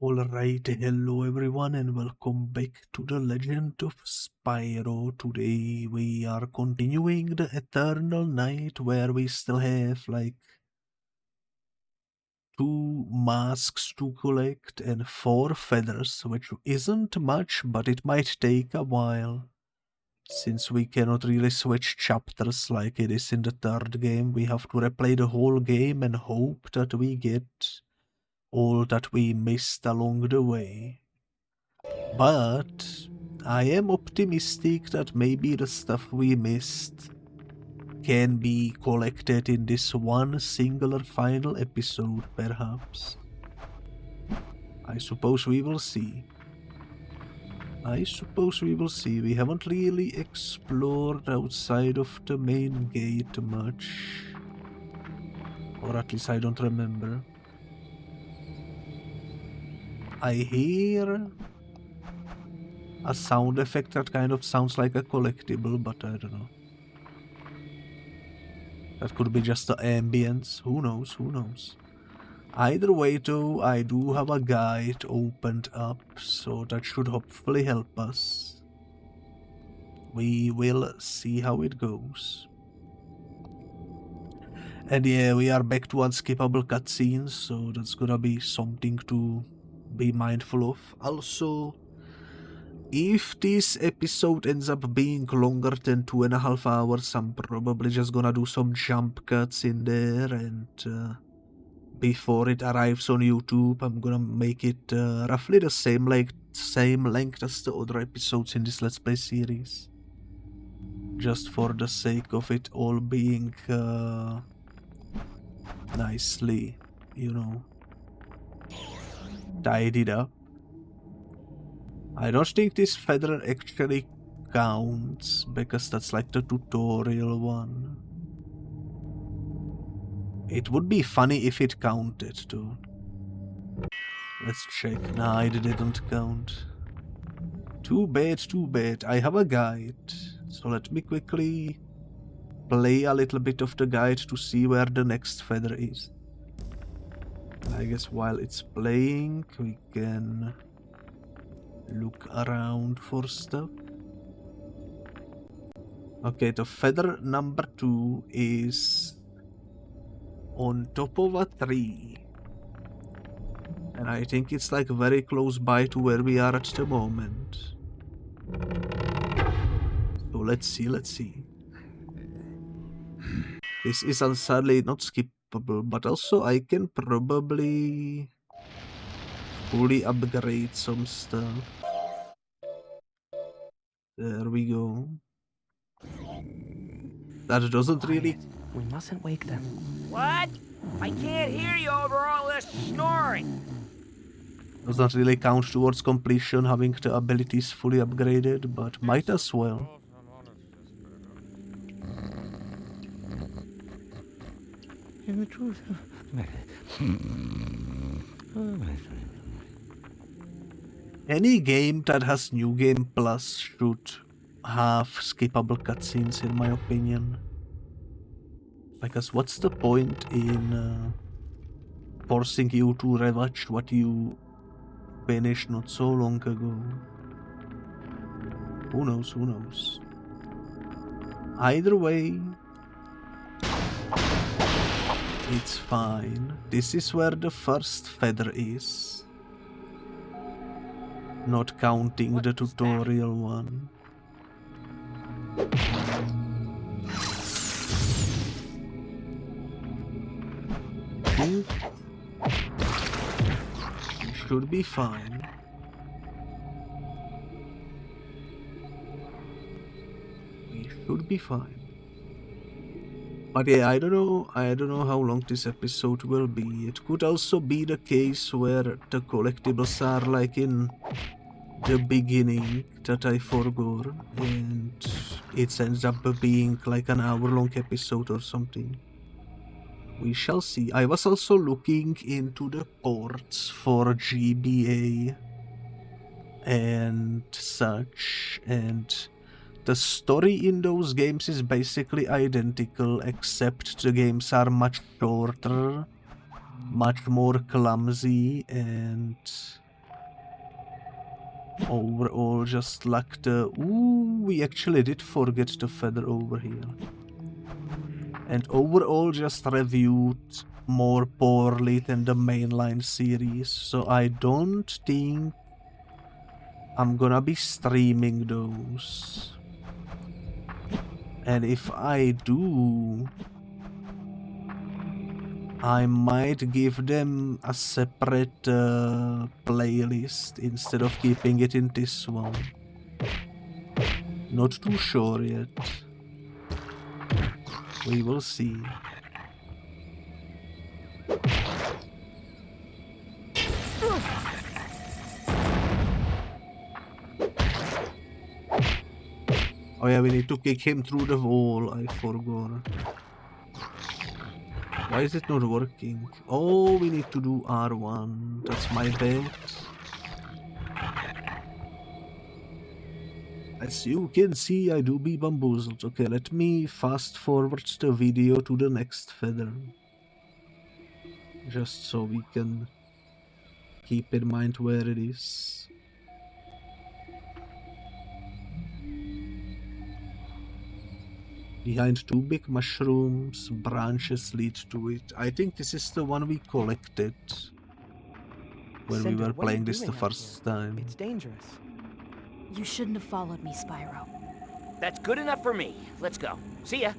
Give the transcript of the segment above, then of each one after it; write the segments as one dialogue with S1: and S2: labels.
S1: Alright, hello everyone and welcome back to the Legend of Spyro. Today we are continuing the Eternal Night where we still have like 2 masks to collect and 4 feathers, which isn't much, but it might take a while. Since we cannot really switch chapters like it is in the third game, we have to replay the whole game and hope that we get all that we missed along the way. But I am optimistic that maybe the stuff we missed can be collected in this one singular final episode, perhaps. I suppose we will see. We haven't really explored outside of the main gate much. Or at least I don't remember. I hear a sound effect that kind of sounds like a collectible, but I don't know. That could be just the ambience. Who knows? Either way though, I do have a guide opened up, so that should hopefully help us. We will see how it goes. And yeah, we are back to unskippable cutscenes, so that's gonna be something to be mindful of. Also, if this episode ends up being longer than 2.5 hours, I'm probably just gonna do some jump cuts in there, and before it arrives on YouTube, I'm gonna make it roughly the same length as the other episodes in this Let's Play series. Just for the sake of it all being nicely, you know, tidied up. I don't think this feather actually counts, because that's like the tutorial one. It would be funny if it counted too. Let's check. Nah, it didn't count. Too bad. I have a guide. So let me quickly play a little bit of the guide to see where the next feather is. I guess while it's playing, we can look around for stuff. Okay, the feather number 2 is on top of a tree. And I think it's like very close by to where we are at the moment. So let's see. This is sadly not skippable, but also I can probably fully upgrade some stuff. There we go. That doesn't really...
S2: We mustn't wake them.
S3: What? I can't hear you over all this snoring.
S1: Does not really count towards completion, having the abilities fully upgraded, but might as well.
S2: In the truth.
S1: Any game that has New Game Plus should have skippable cutscenes, in my opinion. Because what's the point in forcing you to rewatch what you finished not so long ago? Who knows? Either way, it's fine. This is where the first feather is. Not counting the tutorial one. Should be fine. We should be fine. But yeah, I don't know how long this episode will be. It could also be the case where the collectibles are like in the beginning that I forgot, and it ends up being like an hour-long episode or something. We shall see. I was also looking into the ports for GBA and such, and the story in those games is basically identical, except the games are much shorter, much more clumsy, and Overall, just like the... Ooh, we actually did forget the feather over here. And overall, just reviewed more poorly than the mainline series. So I don't think I'm gonna be streaming those. And if I do, I might give them a separate playlist instead of keeping it in this one. Not too sure yet. We will see. Oh yeah, we need to kick him through the wall, I forgot. Why is it not working? Oh, we need to do R1. That's my bad. As you can see, I do be bamboozled. Okay, let me fast forward the video to the next feather. Just so we can keep in mind where it is. Behind two big mushrooms, branches lead to it. I think this is the one we collected when we were playing this the first time.
S2: It's dangerous.
S4: You shouldn't have followed me, Spyro.
S3: That's good enough for me. Let's go. See ya.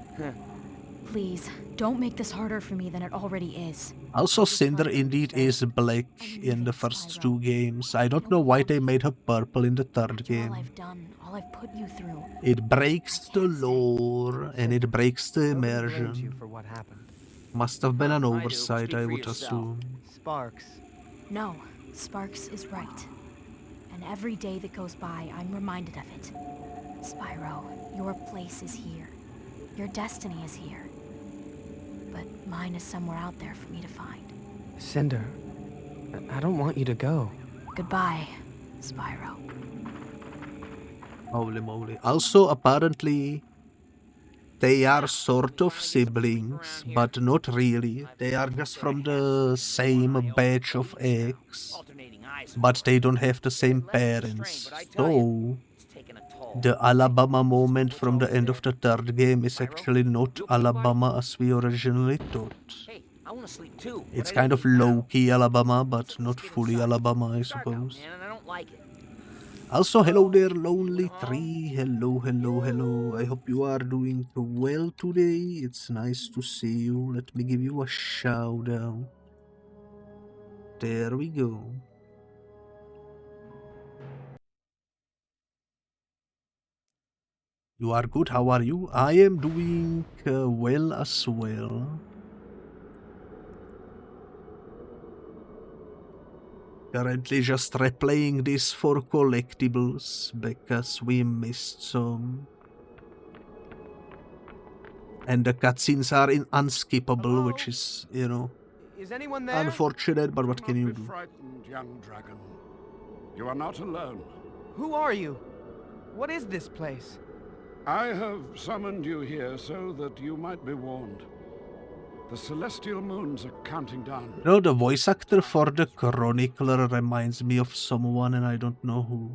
S4: Please, don't make this harder for me than it already is.
S1: Also, Cinder indeed is black in the first two games. I don't know why they made her purple in the third
S4: After
S1: game.
S4: all I've done, all I've put you through.
S1: It breaks the lore and it breaks the
S2: Nobody blames you
S1: immersion.
S2: for what happened.
S1: Must have been an
S3: I do.
S1: oversight,
S3: Speak
S1: I
S3: for
S1: would
S3: yourself.
S1: assume.
S2: Sparks.
S4: No, Sparks is right. And every day that goes by, I'm reminded of it. Spyro, your place is here. Your destiny is here. But mine is somewhere out there for me to find.
S2: Cinder, I don't want you to go.
S4: Goodbye, Spyro.
S1: Holy moly. Also, apparently, they are sort of siblings, but not really. They are just from the same batch of eggs, but they don't have the same parents. So, the Alabama moment from the end of the third game is actually not Alabama as we originally thought.
S3: Hey, I want to sleep too.
S1: It's kind of low-key Alabama, but not fully Alabama, I suppose.
S3: Man, and I don't like it.
S1: Also, hello there, Lonely Tree. Hello, hello, hello. I hope you are doing well today. It's nice to see you. Let me give you a shout out. There we go. You are good, how are you? I am doing well as well. Currently just replaying this for collectibles because we missed some. And the cutscenes are unskippable, which is, you know,
S2: Is anyone there?
S1: unfortunate, but what can you
S5: Not be
S1: do?
S5: frightened, young dragon. You are not alone.
S2: Who are you? What is this place?
S5: I have summoned you here so that you might be warned. The celestial moons are counting down.
S1: You know, the voice actor for the Chronicler reminds me of someone and I don't know who.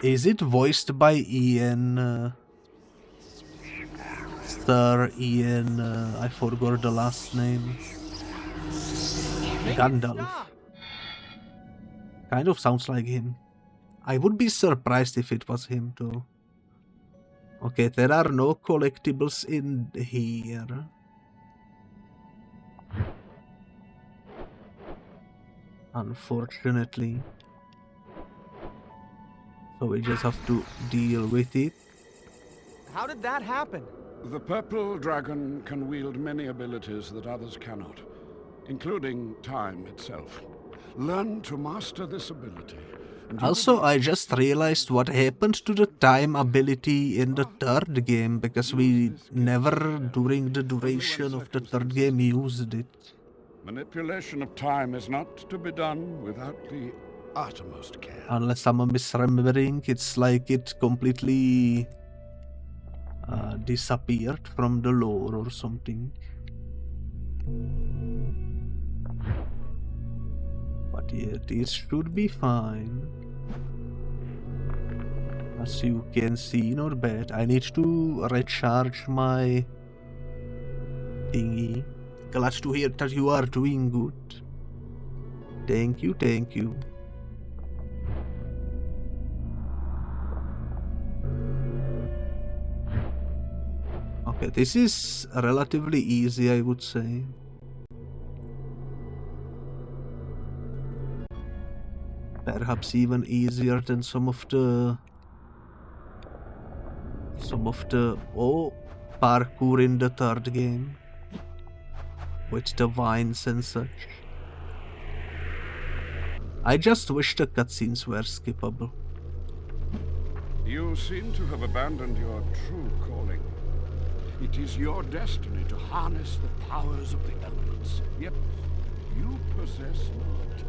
S1: Is it voiced by Ian? Sir Ian, I forgot the last name. Gandalf. Kind of sounds like him. I would be surprised if it was him too. Okay, there are no collectibles in here. Unfortunately. So we just have to deal with it.
S2: How did that happen?
S5: The purple dragon can wield many abilities that others cannot, including time itself. Learn to master this ability. and you
S1: Also, I just realized what happened to the time ability in the third game, because we never, during the duration of the third game, used it.
S5: Manipulation of time is not to be done without the uttermost care.
S1: Unless I'm misremembering, it's like it completely disappeared from the lore or something. But yeah, this should be fine. As you can see, not bad. I need to recharge my thingy. Glad to hear that you are doing good. Thank you, thank you. Okay, this is relatively easy, I would say. Perhaps even easier than some of the parkour in the third game with the vines and such. I just wish the cutscenes were skippable.
S5: You seem to have abandoned your true calling. It is your destiny to harness the powers of the elements, yet you possess not.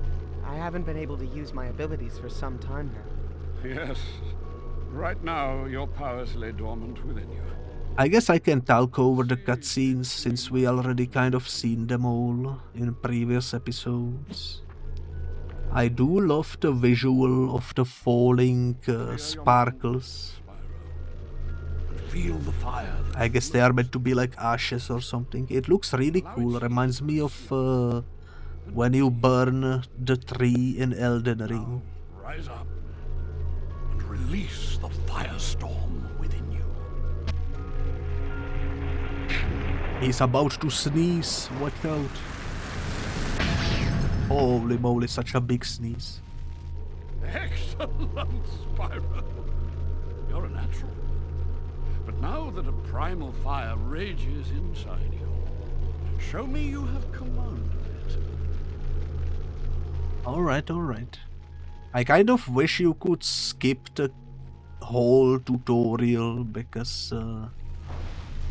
S2: I haven't been able to use my abilities for some time now.
S5: Yes. Right now, your powers lay dormant within you.
S1: I guess I can talk over the cutscenes since we already kind of seen them all in previous episodes. I do love the visual of the falling sparkles.
S5: Feel the fire.
S1: I guess they are meant to be like ashes or something. It looks really cool. Reminds me of when you burn the tree in Elden Ring.
S5: Rise up and release the firestorm within you.
S1: He's about to sneeze. Watch out. Holy moly, such a big sneeze.
S5: Excellent, Spyro. You're a natural. But now that a primal fire rages inside you, show me you have command of it.
S1: Alright, alright. I kind of wish you could skip the whole tutorial because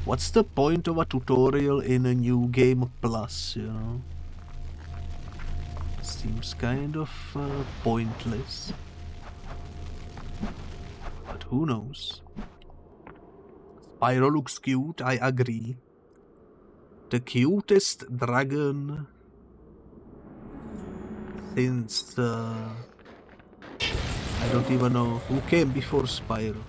S1: what's the point of a tutorial in a new game plus, you know? Seems kind of pointless. But who knows? Spyro looks cute, I agree. The cutest dragon since I don't even know who came before Spyro.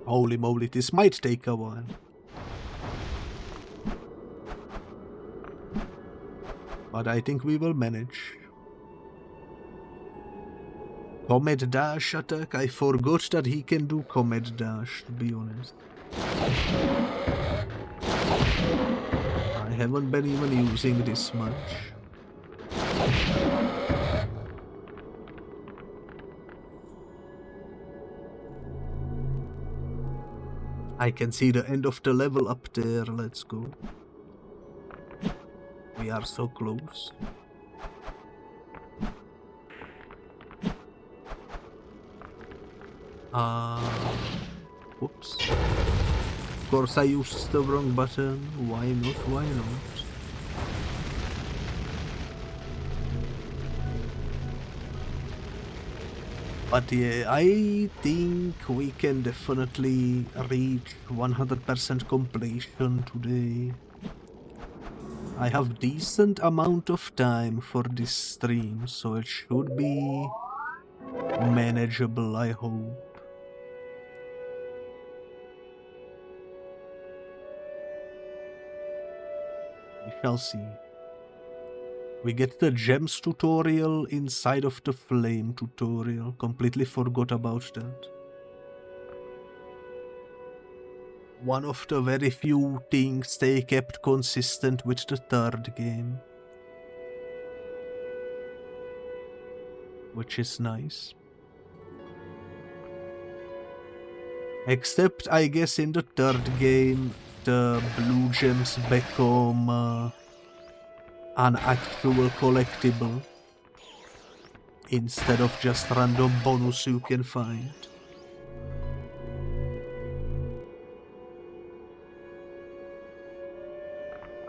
S1: Holy moly, this might take a while. But I think we will manage. Comet dash attack? I forgot that he can do comet dash, to be honest. I haven't been even using this much. I can see the end of the level up there, let's go. We are so close. Whoops. Of course I used the wrong button. Why not? Why not? But yeah, I think we can definitely reach 100% completion today. I have decent amount of time for this stream, so it should be manageable, I hope. We shall see. We get the gems tutorial inside of the flame tutorial. Completely forgot about that. One of the very few things they kept consistent with the third game. Which is nice. Except, I guess, in the third game, the blue gems become an actual collectible instead of just random bonus you can find.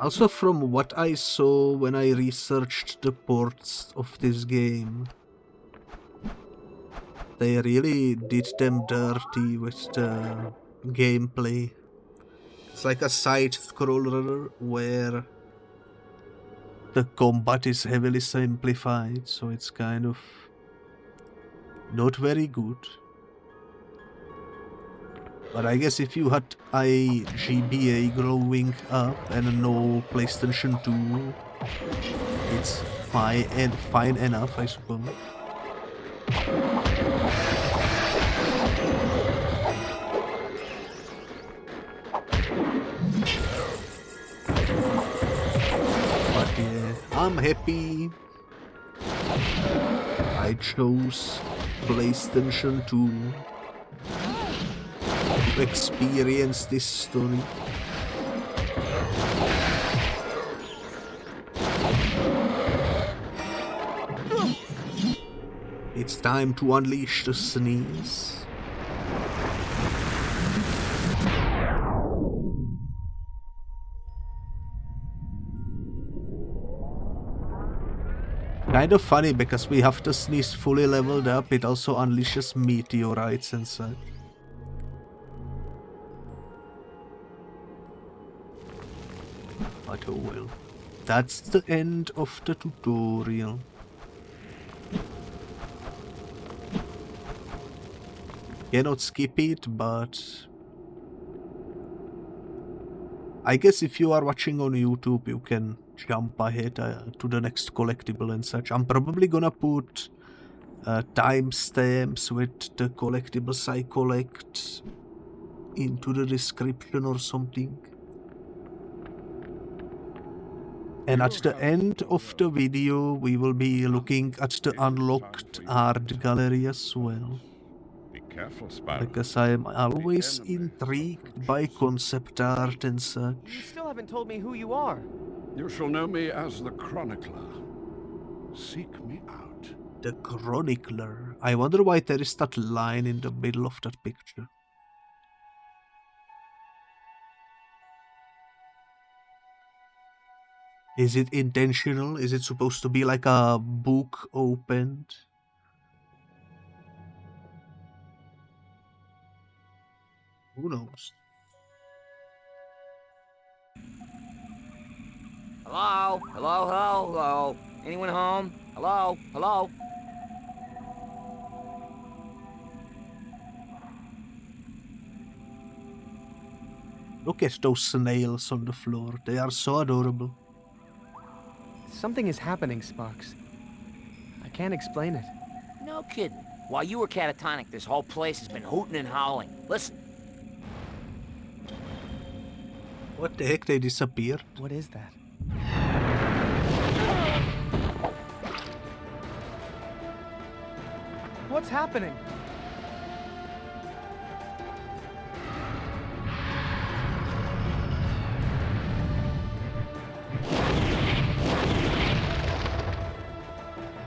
S1: Also, from what I saw when I researched the ports of this game, they really did them dirty with the gameplay. It's like a side-scroller where the combat is heavily simplified, so it's kind of not very good. But I guess if you had IGBA growing up and no PlayStation 2, it's fine enough, I suppose. But yeah, I'm happy I chose PlayStation 2 to experience this story. It's time to unleash the sneeze. Kind of funny because we have the sneeze fully leveled up, it also unleashes meteorites and such. But oh well. That's the end of the tutorial. Cannot skip it, but I guess if you are watching on YouTube, you can jump ahead to the next collectible and such. I'm probably gonna put timestamps with the collectibles I collect into the description or something. And at the end of the video, we will be looking at the unlocked art gallery as well.
S5: Be careful, Spyro.
S1: Because I am always intrigued by concept art and such.
S2: You still haven't told me who you are.
S5: You shall know me as the Chronicler. Seek me out.
S1: The Chronicler. I wonder why there is that line in the middle of that picture. Is it intentional? Is it supposed to be like a book opened? Who knows?
S3: Hello? Hello, hello, hello? Anyone home? Hello? Hello?
S1: Look at those snails on the floor. They are so adorable.
S2: Something is happening, Sparks. I can't explain it.
S3: No kidding. While you were catatonic, this whole place has been hooting and howling. Listen.
S1: What the heck? They disappeared?
S2: What is that? What's happening?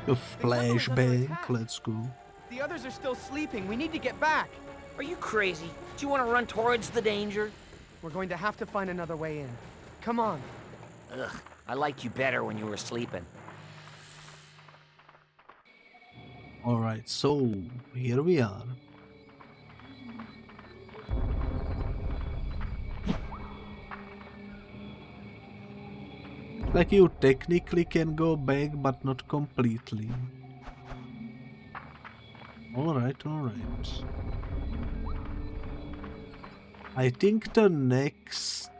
S1: A flashbang. Let's go.
S2: The others are still sleeping. We need to get back.
S3: Are you crazy? Do you want to run towards the danger?
S2: We're going to have to find another way in. Come on.
S3: Ugh, I liked you better when you were sleeping.
S1: Alright, so here we are. Like you technically can go back, but not completely. Alright, alright. I think the next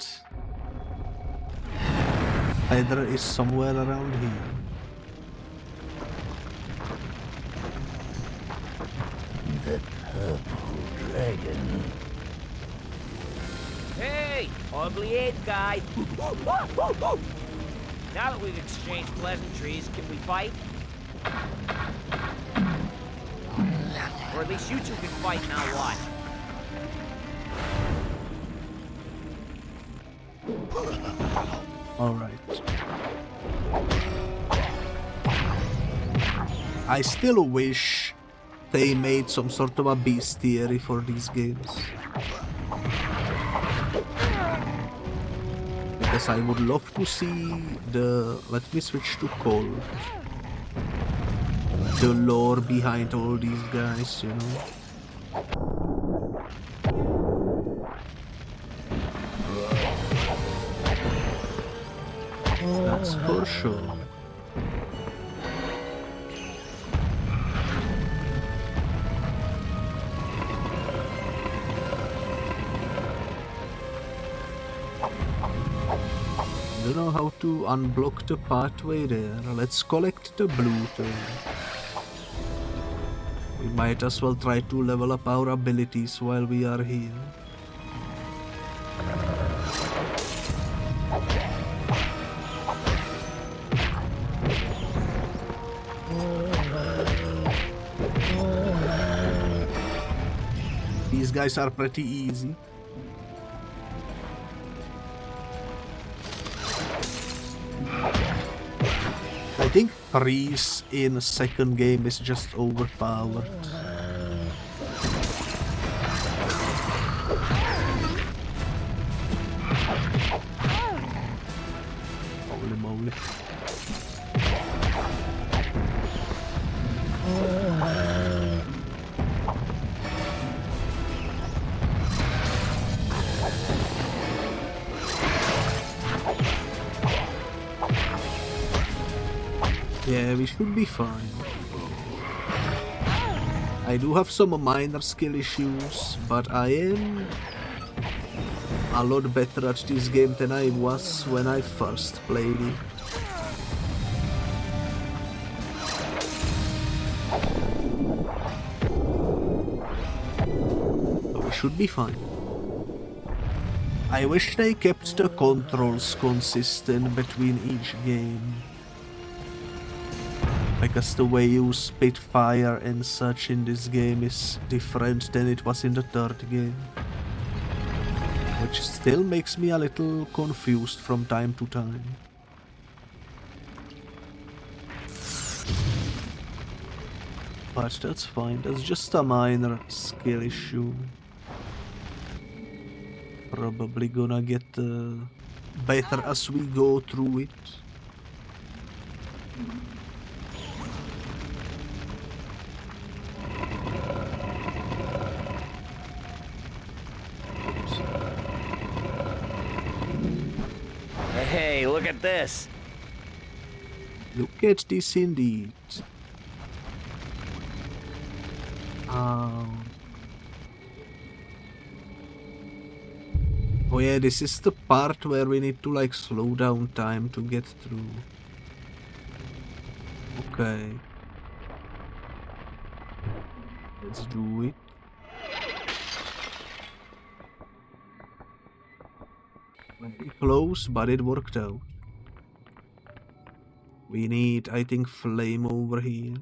S1: either is somewhere around here.
S6: The purple dragon.
S3: Hey, ugly ape guy. Now that we've exchanged pleasantries, can we fight? Or at least you two can fight, now watch.
S1: Alright. I still wish they made some sort of a bestiary for these games. Because I would love to see the... Let me switch to cold. The lore behind all these guys, you know. That's for sure. I don't know how to unblock the pathway there. Let's collect the blue thing. We might as well try to level up our abilities while we are here. These guys are pretty easy. I think Freeze in second game is just overpowered. Holy moly. Yeah, we should be fine. I do have some minor skill issues, but I am a lot better at this game than I was when I first played it. So we should be fine. I wish they kept the controls consistent between each game. Because the way you spit fire and such in this game is different than it was in the third game. Which still makes me a little confused from time to time. But that's fine, that's just a minor skill issue. Probably gonna get better as we go through it.
S3: Hey, look at this.
S1: Look at this indeed. Oh yeah, this is the part where we need to like slow down time to get through. Okay. Let's do it. Very close, but it worked out. We need, I think, flame over here.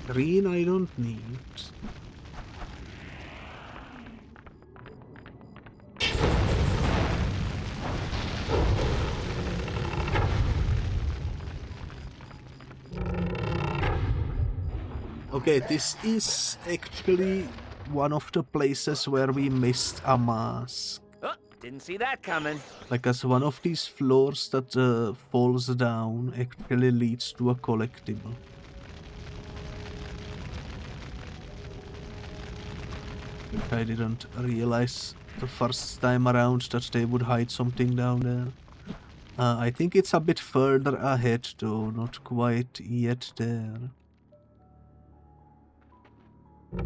S1: Green I don't need. Okay, this is actually one of the places where we missed a mask.
S3: Oh, didn't see that coming.
S1: Because one of these floors that falls down actually leads to a collectible. I didn't realize the first time around that they would hide something down there. I think it's a bit further ahead though, not quite yet there. We'll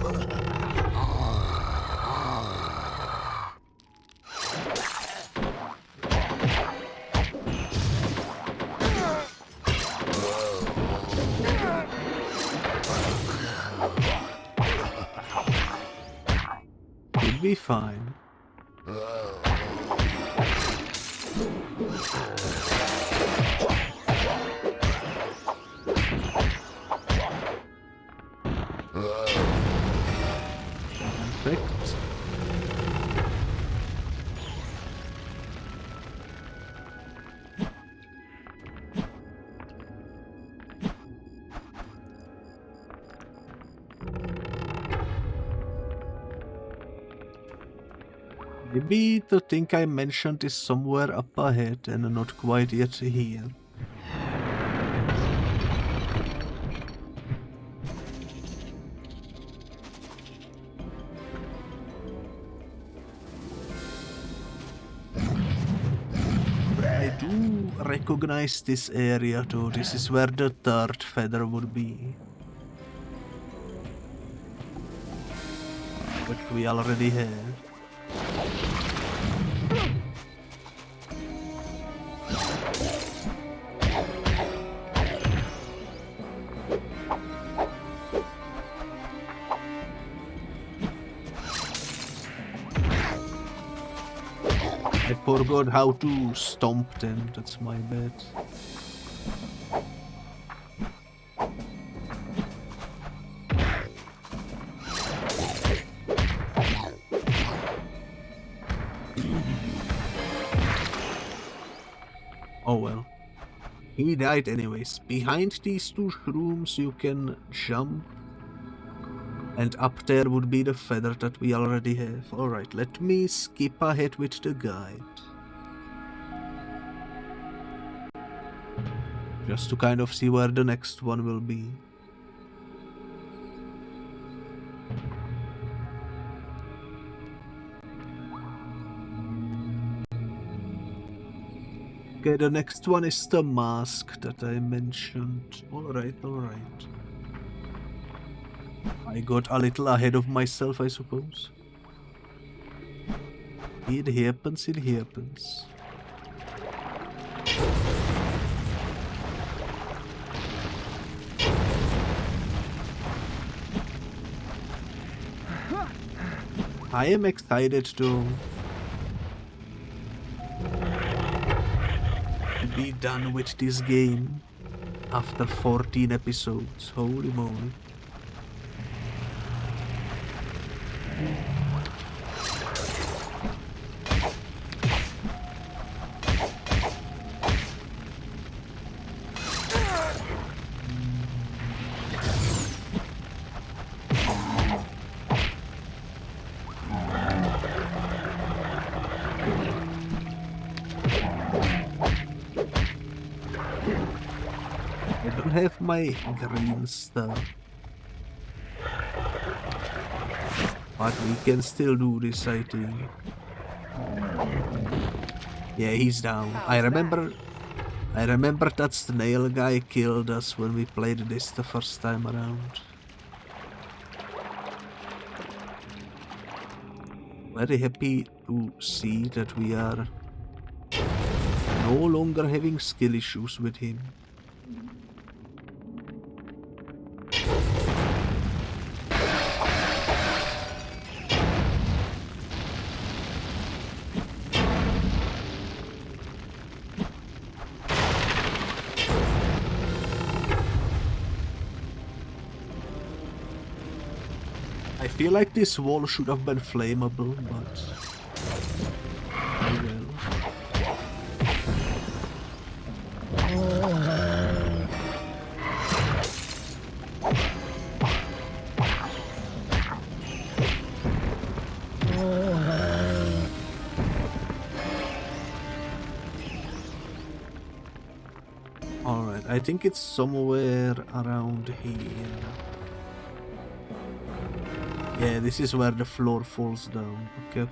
S1: be fine. Perfect. Maybe the thing I mentioned is somewhere up ahead and not quite yet here. I do recognize this area though. This is where the third feather would be. Which we already have. I forgot how to stomp them, that's my bad. Oh well. He died anyways. Behind these two shrooms you can jump. And up there would be the feather that we already have. Alright, let me skip ahead with the guide. Just to kind of see where the next one will be. Okay, the next one is the mask that I mentioned. Alright, alright. I got a little ahead of myself, I suppose. It happens, it happens. I am excited to be done with this game after 14 episodes. Holy moly. I don't have my green stuff. But we can still do this, I think. Yeah, he's down. I remember that snail guy killed us when we played this the first time around. Very happy to see that we are no longer having skill issues with him. I feel like this wall should have been flammable, but oh well. Alright, I think it's somewhere around here. Yeah, this is where the floor falls down. Okay.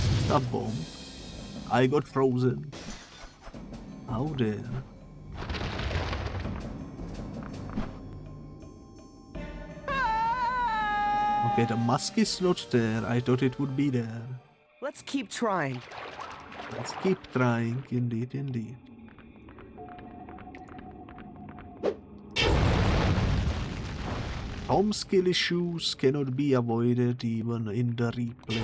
S1: It's a bomb. I got frozen. How dare. Okay, the mask is not there. I thought it would be there.
S2: Let's keep trying.
S1: Let's keep trying, indeed. Some skill issues cannot be avoided even in the replay.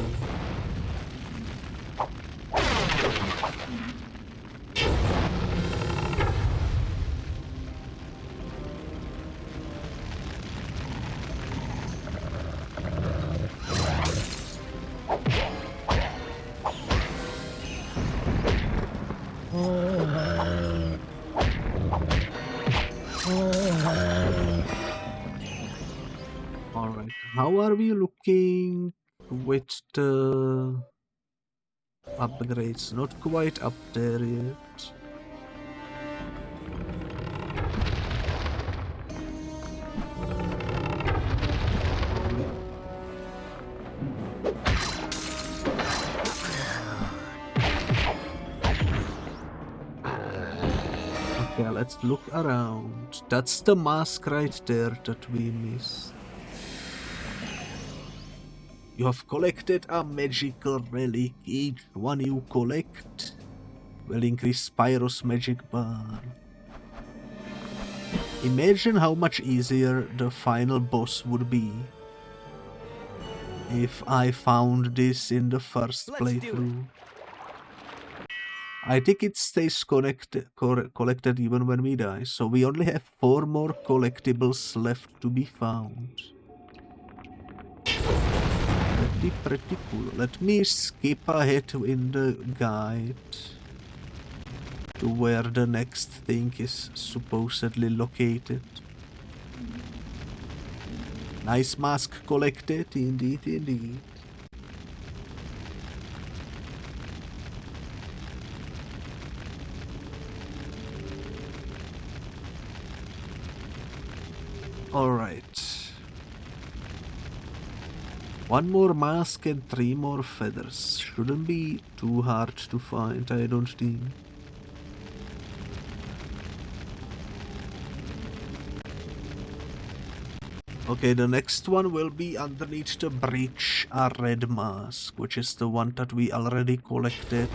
S1: Alright, how are we looking with the upgrades? Not quite up there yet. Okay, let's look around. That's the mask right there that we missed. You have collected a magical relic. Each one you collect will increase Spyro's magic bar. Imagine how much easier the final boss would be if I found this in the first playthrough. I think it stays collected even when we die, so we only have 4 more collectibles left to be found. Pretty cool. Let me skip ahead in the guide to where the next thing is supposedly located. Nice mask collected, indeed, indeed. Alright. 1 more mask and 3 more feathers. Shouldn't be too hard to find, I don't think. Okay, the next one will be underneath the bridge, a red mask, which is the one that we already collected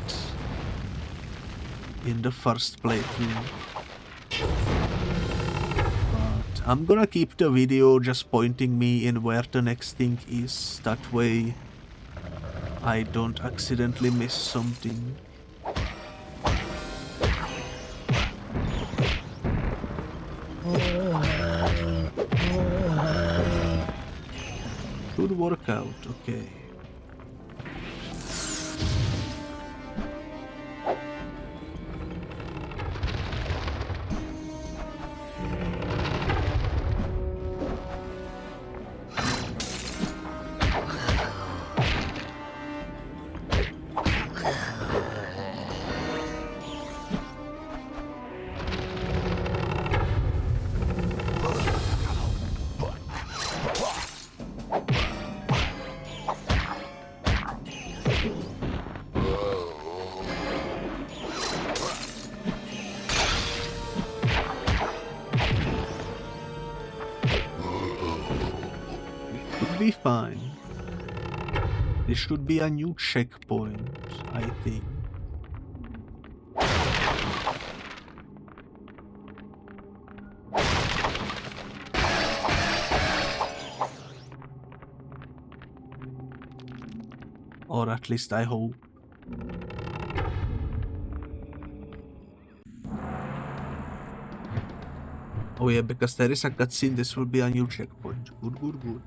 S1: in the first playthrough. But I'm gonna keep the video just pointing me in where the next thing is, that way I don't accidentally miss something. Should work out, okay. Be fine. This should be a new checkpoint, I think. Or at least I hope. Oh yeah, because there is a cutscene, this will be a new checkpoint. Good, good, good.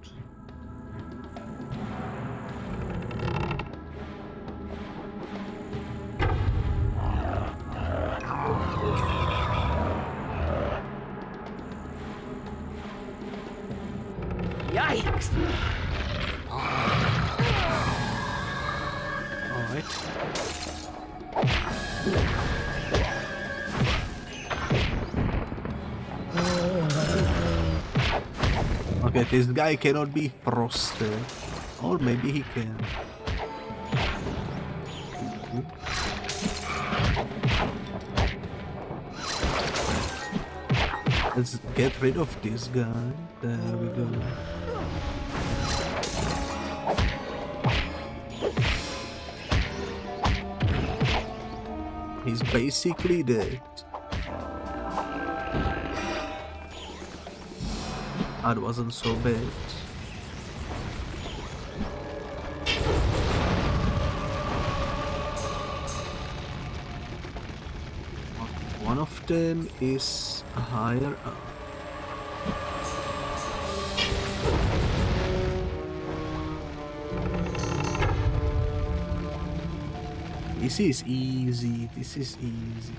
S3: Yikes!
S1: Alright. Okay, this guy cannot be frosted. Or maybe he can. Let's get rid of this guy. There we go. He's basically dead. That wasn't so bad. One of them is higher up. This is easy, this is easy.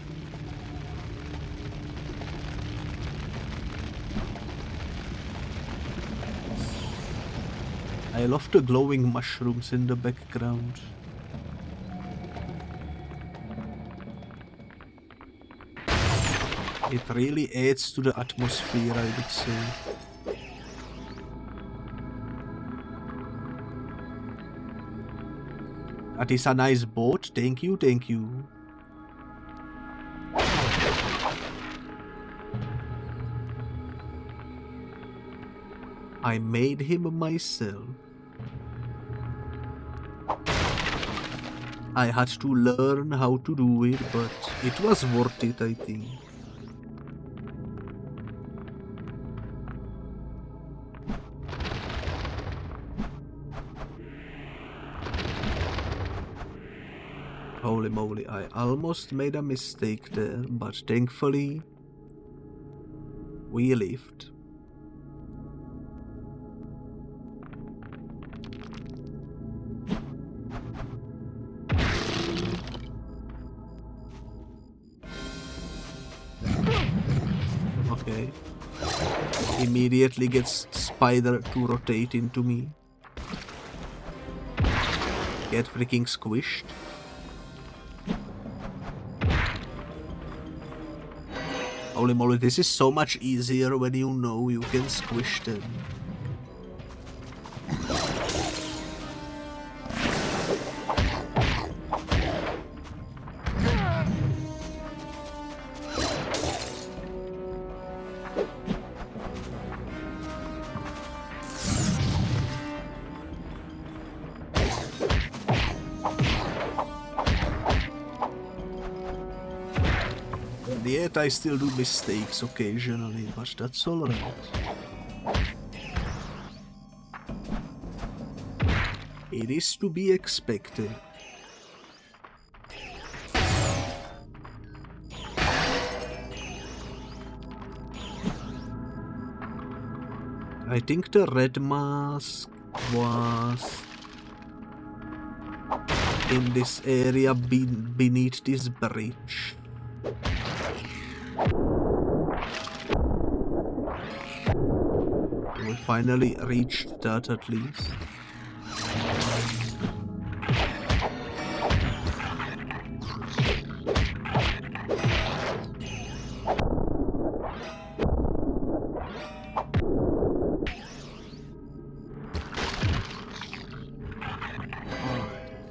S1: I love the glowing mushrooms in the background. It really adds to the atmosphere, I would say. That is a nice boat. Thank you, thank you. I made him myself. I had to learn how to do it, but it was worth it, I think. Holy moly, I almost made a mistake there, but thankfully we lived. Okay. Immediately gets spider to rotate into me. Get freaking squished. Holy moly, this is so much easier when you know you can squish them. Yet I still do mistakes occasionally, but that's alright. It is to be expected. I think the red mask was in this area beneath this bridge. We finally reached that at least.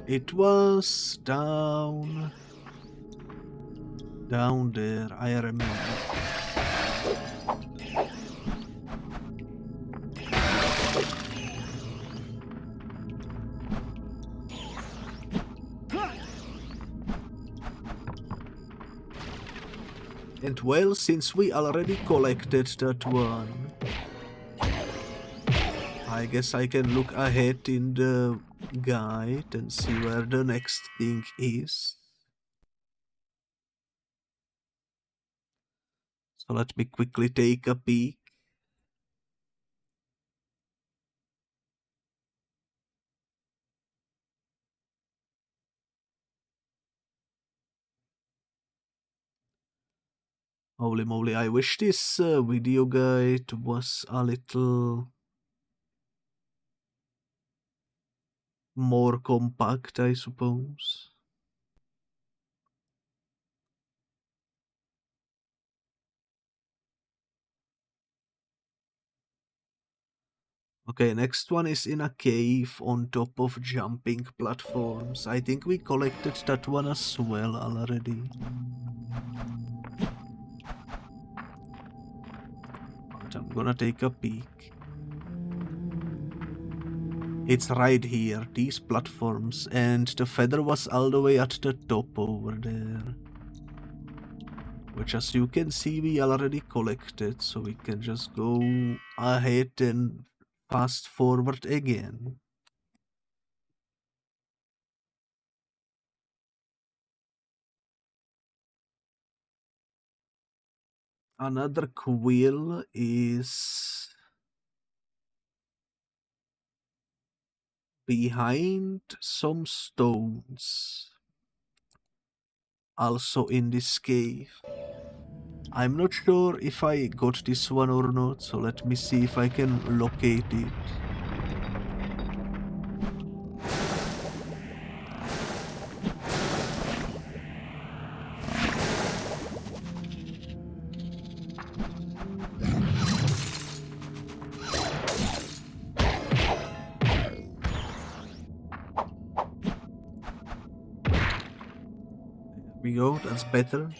S1: It was down there, I remember. And well, since we already collected that one, I guess I can look ahead in the guide and see where the next thing is. So let me quickly take a peek. Holy moly, I wish this video guide was a little more compact, I suppose. Okay, next one is in a cave on top of jumping platforms. I think we collected that one as well already. But I'm gonna take a peek. It's right here, these platforms, and the feather was all the way at the top over there. Which, as you can see, we already collected, so we can just go ahead and fast forward again. Another quill is behind some stones, also in this cave. I'm not sure if I got this one or not, so let me see if I can locate it. We go, that's better.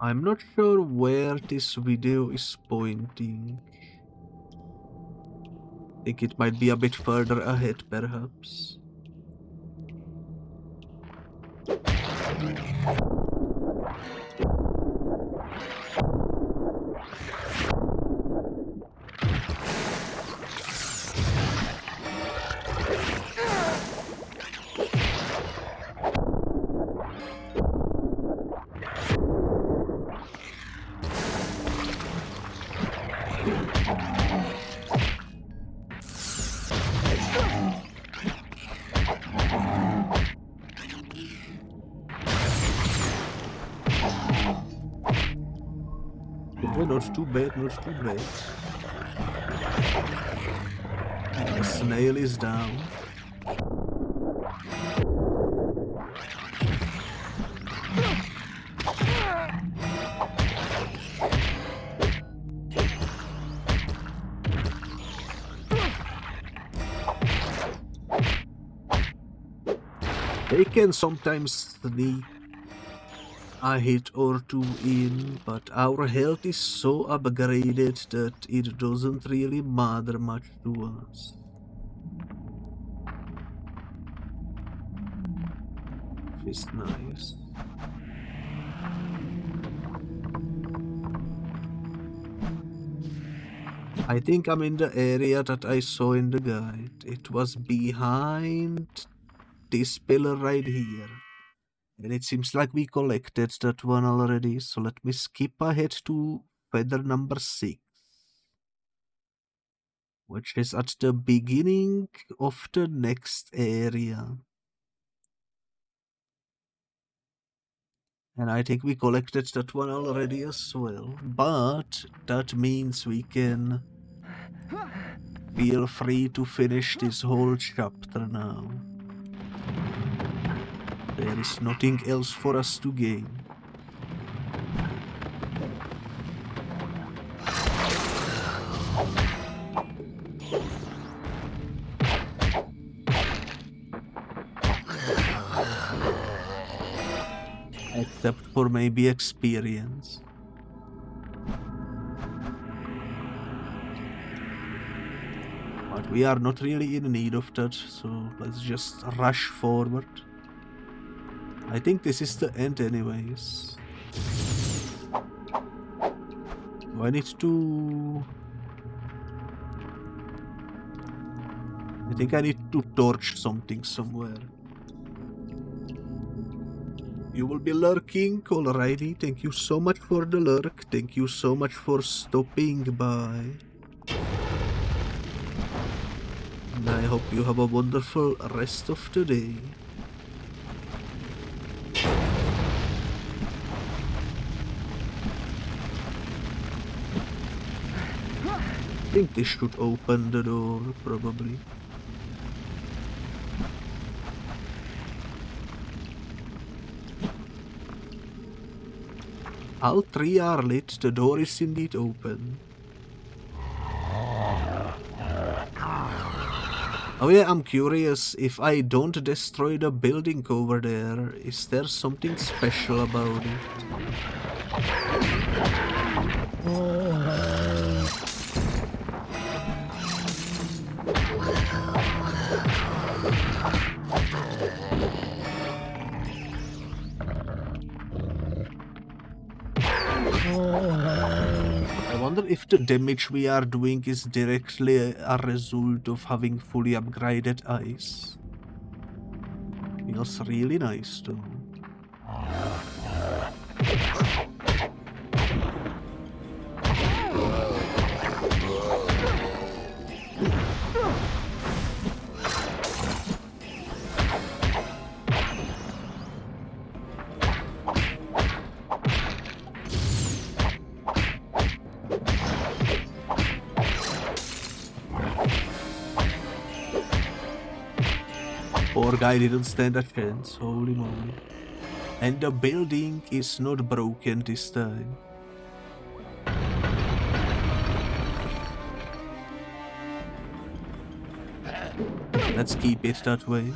S1: I'm not sure where this video is pointing. I think it might be a bit further ahead, perhaps. Oh, not too bad, not too bad. The snail is down. They can sometimes sneak a hit or two in, but our health is so upgraded that it doesn't really matter much to us. Which is nice. I think I'm in the area that I saw in the guide. It was behind this pillar right here. And it seems like we collected that one already, so let me skip ahead to feather number 6. Which is at the beginning of the next area. And I think we collected that one already as well. But that means we can feel free to finish this whole chapter now. There is nothing else for us to gain. Except for maybe experience. But we are not really in need of that, so let's just rush forward. I think this is the end anyways. Do I need to... I think I need to torch something somewhere. You will be lurking, alrighty. Thank you so much for the lurk. Thank you so much for stopping by. And I hope you have a wonderful rest of the day. I think this should open the door, probably. All three are lit, the door is indeed open. Oh yeah, I'm curious, if I don't destroy the building over there, is there something special about it? I wonder if the damage we are doing is directly a result of having fully upgraded eyes. Feels really nice though. Poor guy didn't stand a chance, holy moly. And the building is not broken this time. Let's keep it that way.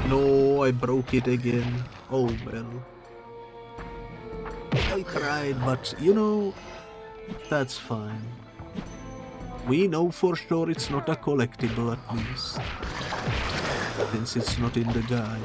S1: No, I broke it again. Oh well. I tried, but you know, that's fine. We know for sure it's not a collectible at least. Since it's not in the guide.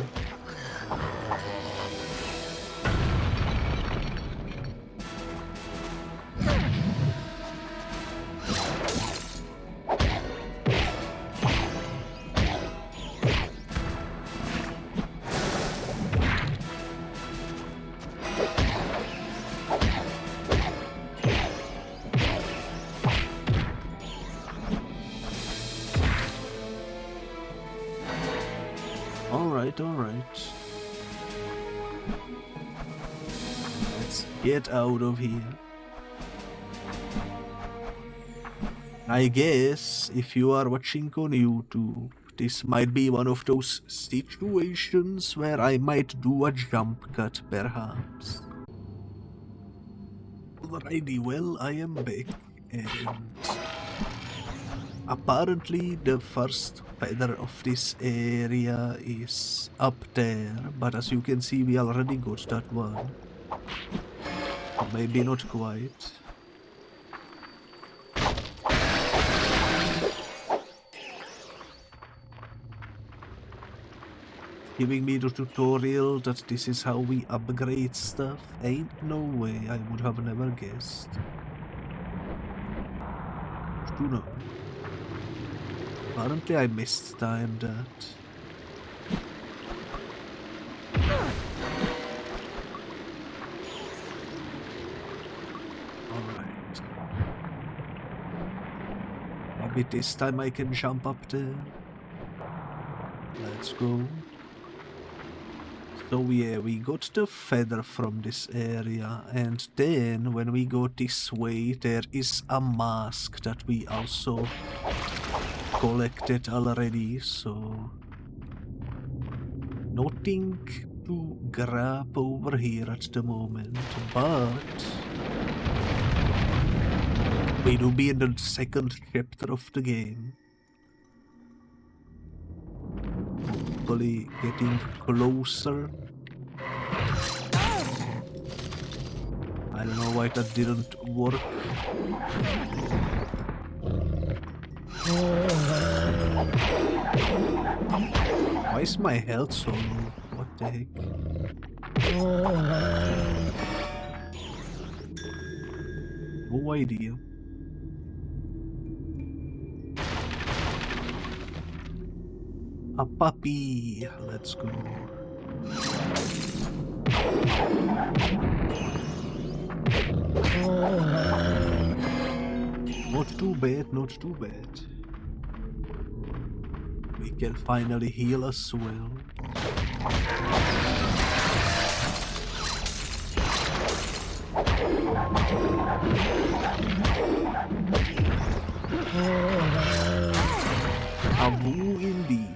S1: Alright. Let's get out of here. I guess if you are watching on YouTube, this might be one of those situations where I might do a jump cut perhaps. Alrighty, well, I am back and apparently the first feather of this area is up there, but as you can see we already got that one. Or maybe not quite. Giving me the tutorial that this is how we upgrade stuff? Ain't no way, I would have never guessed. Who knows? Apparently I mistimed that. Alright. Maybe this time I can jump up there. Let's go. So yeah, we got the feather from this area, and then when we go this way there is a mask that we also collected already, so nothing to grab over here at the moment, but we do be in the second chapter of the game. Hopefully getting closer. I don't know why that didn't work. Why is my health so low? What the heck? No idea. A puppy! Let's go. Not too bad, not too bad. We can finally heal as well. A boo indeed.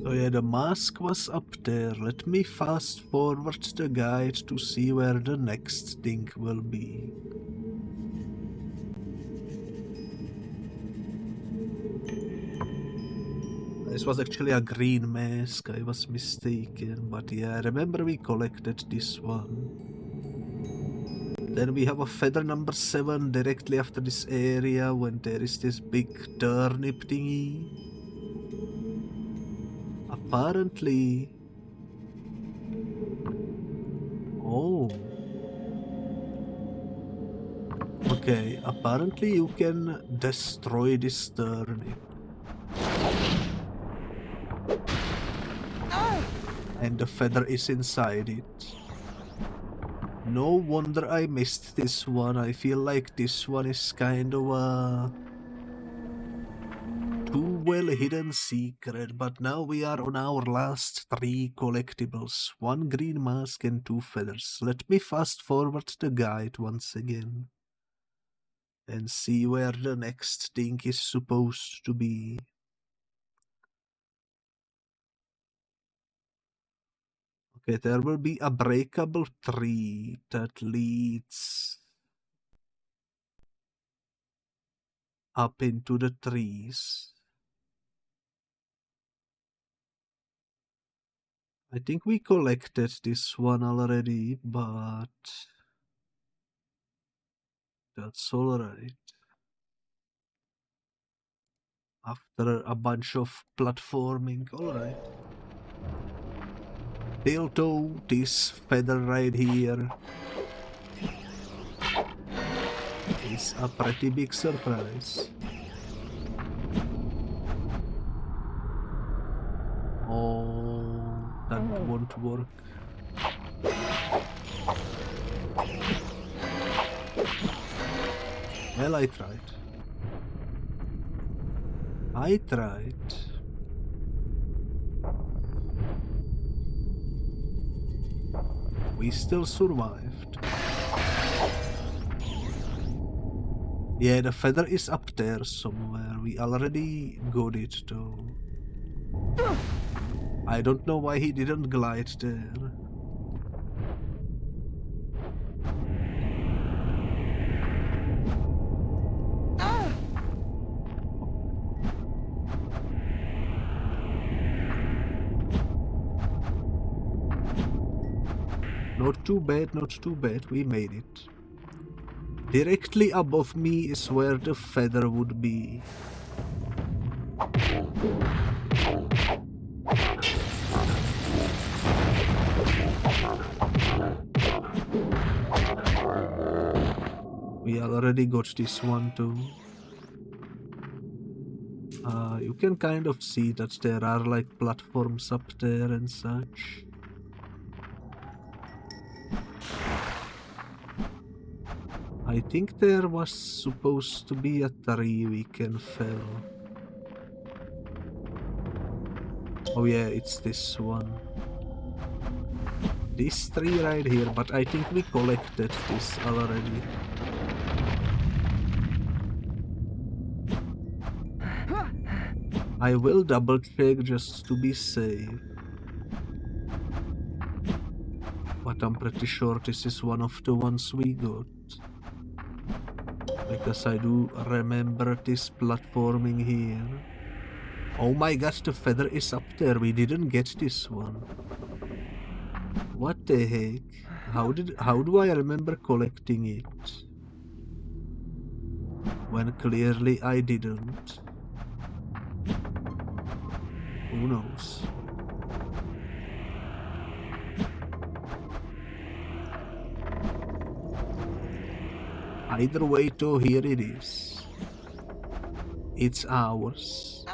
S1: So yeah, the mask was up there. Let me fast forward the guide to see where the next thing will be. This was actually a green mask, I was mistaken, but yeah, remember we collected this one. Then we have a feather number 7 directly after this area when there is this big turnip thingy. Apparently... Oh. Okay, apparently you can destroy this turnip. And the feather is inside it. No wonder I missed this one. I feel like this one is kind of a too well hidden secret, but now we are on our last 3 collectibles. 1 green mask and 2 feathers. Let me fast forward the guide once again and see where the next thing is supposed to be. Okay, there will be a breakable tree that leads up into the trees. I think we collected this one already, but that's alright. After a bunch of platforming, alright. Dildo, this feather right here is a pretty big surprise. Oh, that won't work. Well, I tried. We still survived. Yeah, the feather is up there somewhere. We already got it though. I don't know why he didn't glide there. Not too bad, we made it. Directly above me is where the feather would be. We already got this one too. You can kind of see that there are like platforms up there and such. I think there was supposed to be a tree we can fell. Oh yeah, it's this one. This tree right here, but I think we collected this already. I will double check just to be safe. But I'm pretty sure this is one of the ones we got. Because I do remember this platforming here. Oh my gosh, the feather is up there. We didn't get this one. What the heck? How do I remember collecting it? When clearly I didn't. Who knows? Either way though, here it is. It's ours.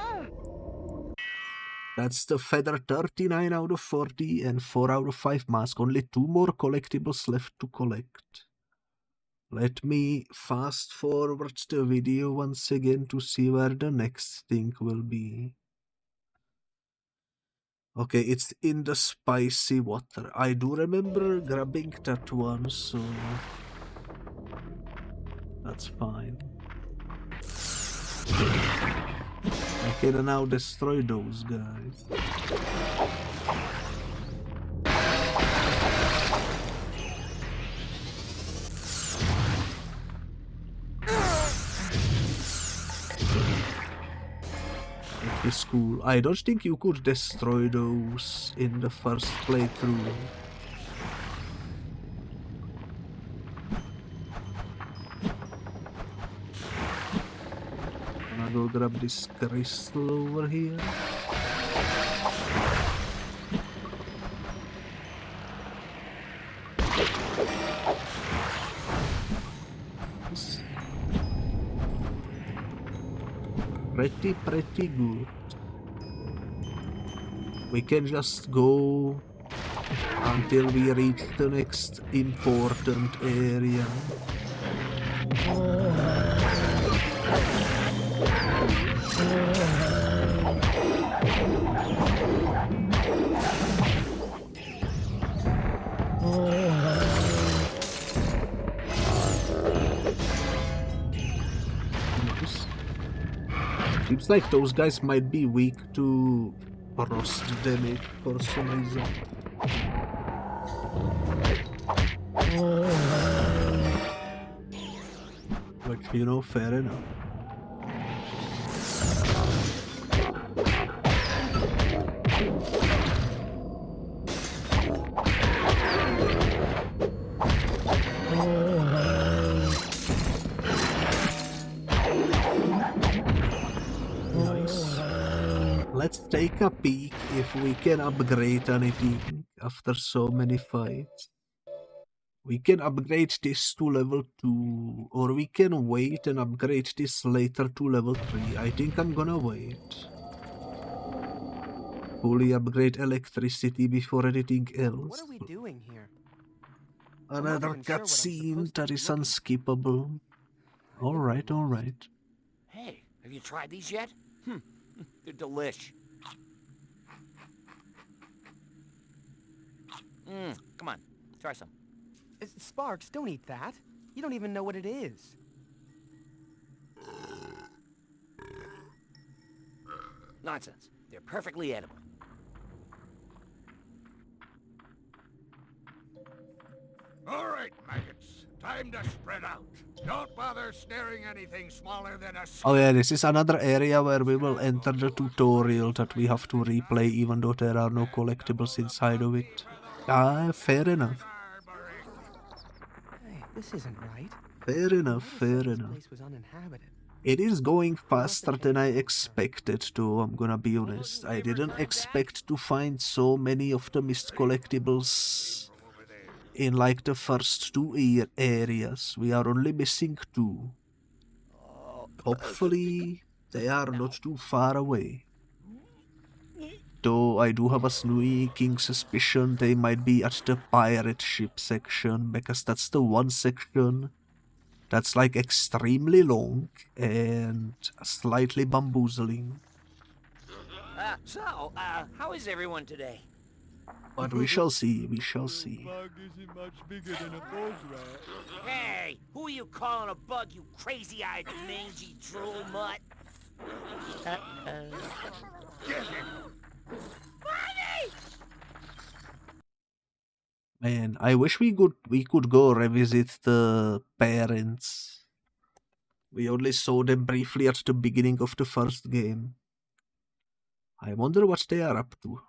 S1: That's the feather 39 out of 40 and 4 out of 5 mask. Only 2 more collectibles left to collect. Let me fast forward the video once again to see where the next thing will be. Okay, it's in the spicy water. I do remember grabbing that one, so that's fine. I can now destroy those guys. It is cool. I don't think you could destroy those in the first playthrough. Go grab this crystal over here. Pretty good. We can just go until we reach the next important area. Seems like those guys might be weak to frost damage for some reason. Which, you know, fair enough. Let's take a peek if we can upgrade anything after so many fights. We can upgrade this to level 2, or we can wait and upgrade this later to level 3. I think I'm gonna wait. Fully upgrade electricity before anything else.
S2: What are we doing here?
S1: Another cutscene that is unskippable. Alright, alright.
S3: Hey, have you tried these yet? They're delish. Come on, try some.
S2: Sparks, don't eat that. You don't even know what it is.
S3: Nonsense. They're perfectly edible.
S5: All right, maggots. Time to spread out. Don't bother snaring anything smaller than a...
S1: Oh yeah, this is another area where we will enter the tutorial that we have to replay even though there are no collectibles inside of it. Fair enough.
S2: Hey, this isn't right.
S1: Fair enough, fair
S2: This
S1: enough.
S2: place was uninhabited.
S1: It is going faster than I expected to, I'm gonna be honest. I didn't expect to find so many of the missed collectibles in like the first 2 areas. We are only missing 2. Hopefully they are not too far away. Though I do have a sneaking suspicion they might be at the pirate ship section, because that's the one section that's like extremely long and slightly bamboozling.
S3: So, how is everyone today?
S1: But we shall see, we shall see.
S7: Bug isn't much bigger than a bog rat.
S3: Hey, who are you calling a bug, you crazy-eyed, mangy drool mutt?
S1: Man, I wish we could go revisit the parents. We only saw them briefly at the beginning of the first game. I wonder what they are up to.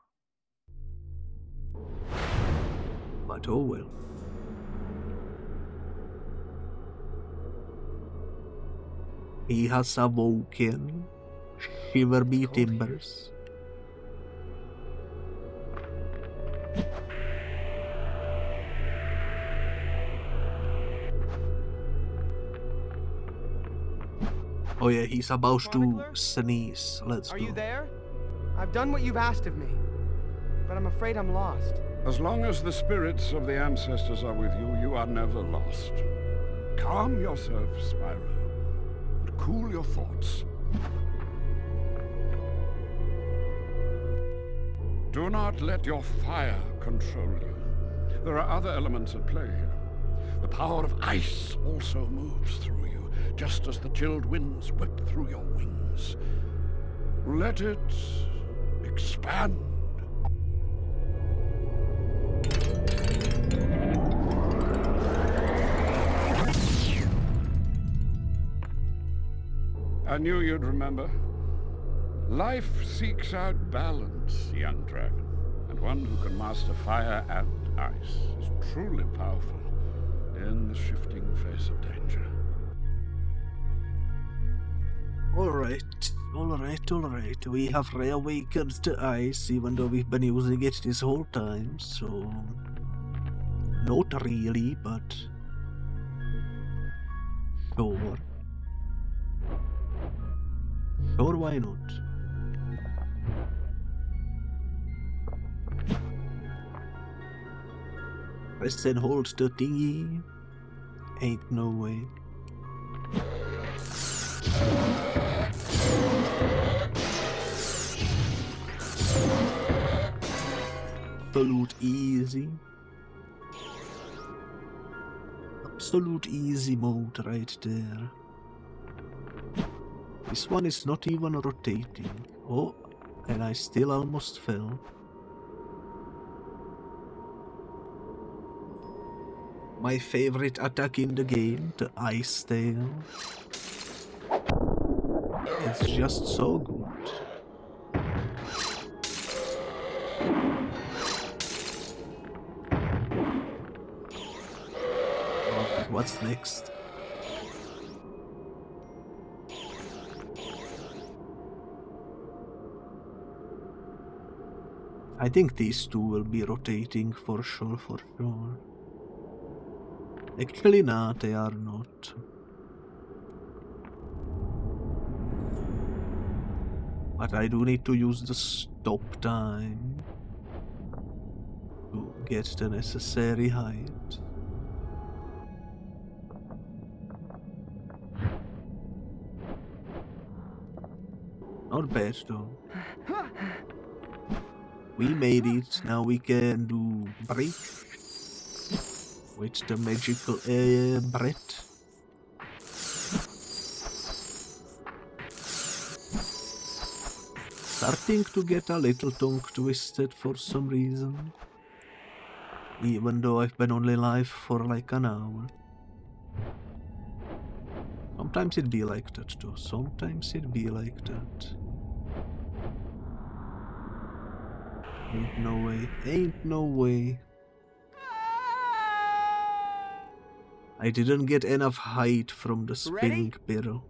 S1: But oh well. He has awoken. Shiver me timbers. Oh yeah, he's about to
S2: Chronicler?
S1: sneeze. Let's go.
S2: Are you there? I've done what you've asked of me, but I'm afraid I'm lost.
S5: As long as the spirits of the ancestors are with you, you are never lost. Calm yourself, Spyro, and cool your thoughts. Do not let your fire control you. There are other elements at play here. The power of ice also moves through you, just as the chilled winds whip through your wings. Let it expand. I knew you'd remember. Life seeks out balance, young dragon, and one who can master fire and ice is truly powerful in the shifting face of danger.
S1: Alright. We have reawakened to ice, even though we've been using it this whole time, so... Not really, but... Sure. Sure, why not? Press and hold the thingy. Ain't no way. Absolute easy. Absolute easy mode right there. This one is not even rotating. Oh, and I still almost fell. My favorite attack in the game, the ice tail. It's just so good. Oh, what's next? I think these two will be rotating for sure. Actually, no, they are not. But I do need to use the stop time to get the necessary height. Not bad though. We made it, now we can do break with the magical breath. Starting to get a little tongue twisted for some reason. Even though I've been only live for like an hour. Sometimes it be like that though, sometimes it be like that. Ain't no way. I didn't get enough height from the spinning barrel.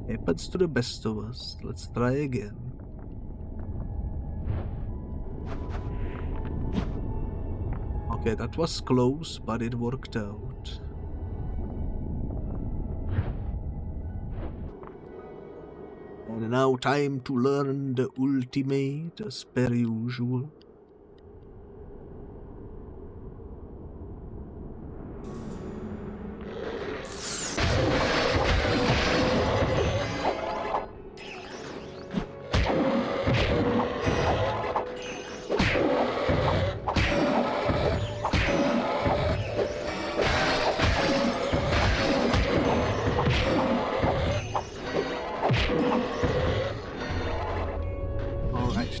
S1: Happens to the best of us. Let's try again. Okay, that was close, but it worked out. And now time to learn the ultimate as per usual.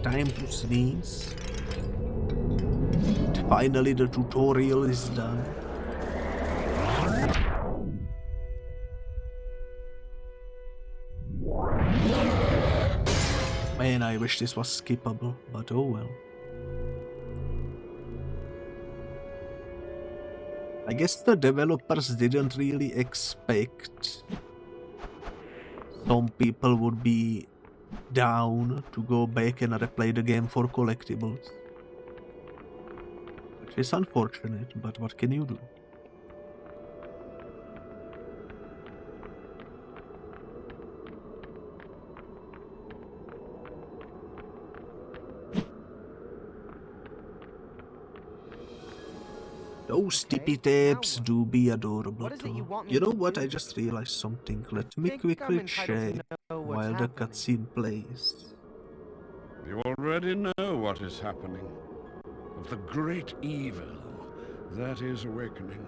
S1: Time to sneeze. And finally the tutorial is done. Man, I wish this was skippable, but oh well. I guess the developers didn't really expect some people would be down to go back and replay the game for collectibles. Which is unfortunate, but what can you do? Those tippy taps do be adorable though. You know what, I just realized something. Let me quickly check while the cutscene plays.
S5: You already know what is happening. Of the great evil that is awakening.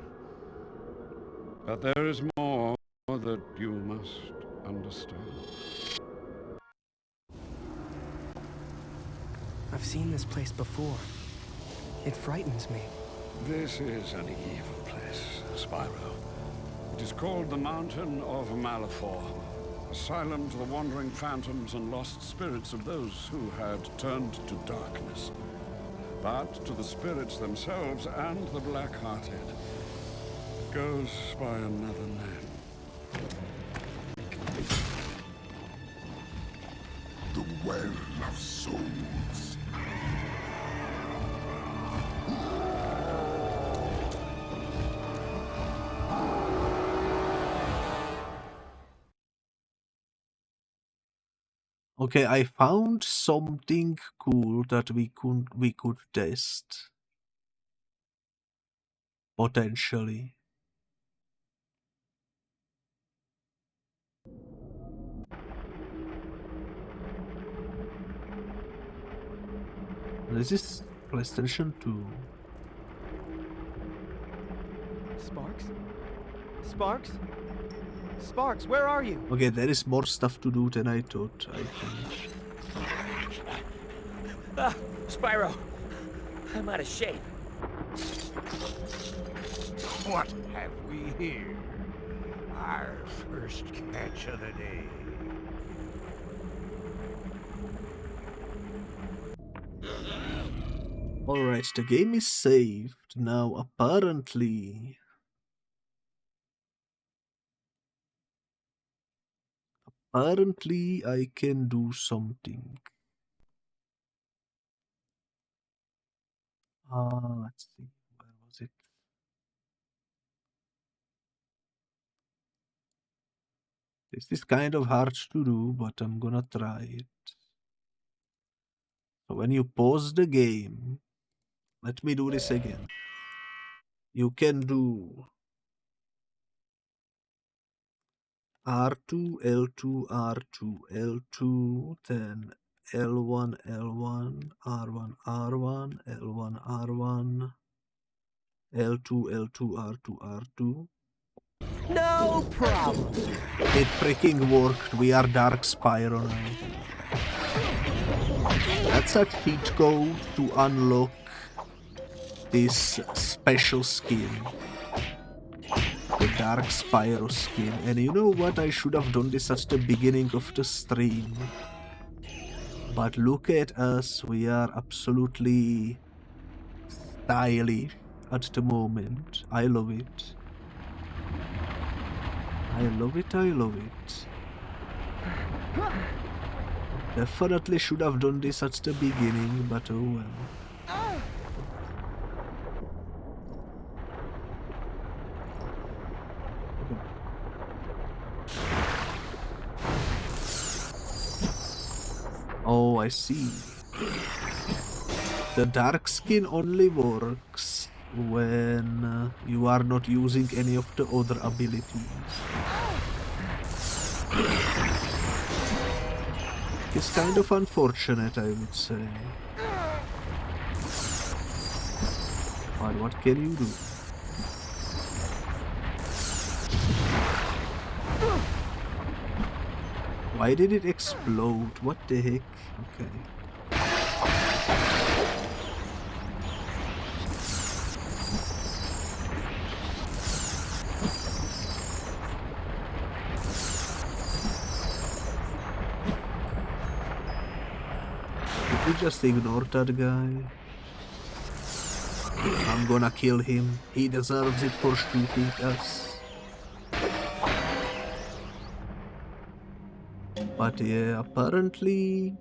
S5: But there is more. that you must understand.
S2: I've seen this place before. It frightens me.
S5: This is an evil place, Spyro. It is called the Mountain of Malifor, asylum to the wandering phantoms and lost spirits of those who had turned to darkness. But to the spirits themselves and the black-hearted goes by another name.
S6: The Well of Souls.
S1: Okay, I found something cool that we could test. Potentially. This is PlayStation 2.
S2: Sparks? Sparks? Sparks, where are you?
S1: Okay, there is more stuff to do than I thought, I think.
S3: Spyro, I'm out of shape.
S6: What have we here? Our first catch of the day.
S1: Alright, the game is saved. Now, apparently I can do something. Let's see, where was it? This is kind of hard to do, but I'm gonna try it. So when you pause the game, let me do this again. You can do R2, L2, R2, L2, then L1, L1, R1, R1, L1, R1, L2, L2, R2, R2.
S2: No problem.
S1: It freaking worked. We are Dark Spyro now. That's a cheat code to unlock this special skin. The Dark Spyro skin. And you know what? I should have done this at the beginning of the stream. But look at us. We are absolutely stylish at the moment. I love it. I love it, I love it. Definitely should have done this at the beginning, but oh well. Oh, I see. The dark skin only works when you are not using any of the other abilities. It's kind of unfortunate, I would say. But what can you do? Why did it explode? What the heck? Okay. Did we just ignore that guy? I'm gonna kill him. He deserves it for shooting us. But yeah, apparently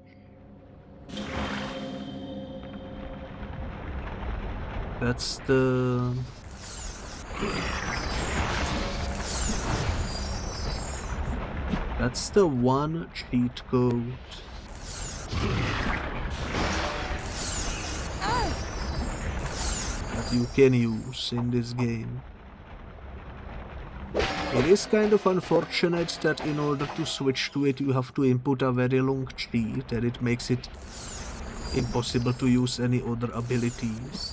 S1: that's the one cheat code that you can use in this game. It is kind of unfortunate that in order to switch to it you have to input a very long cheat and it makes it impossible to use any other abilities.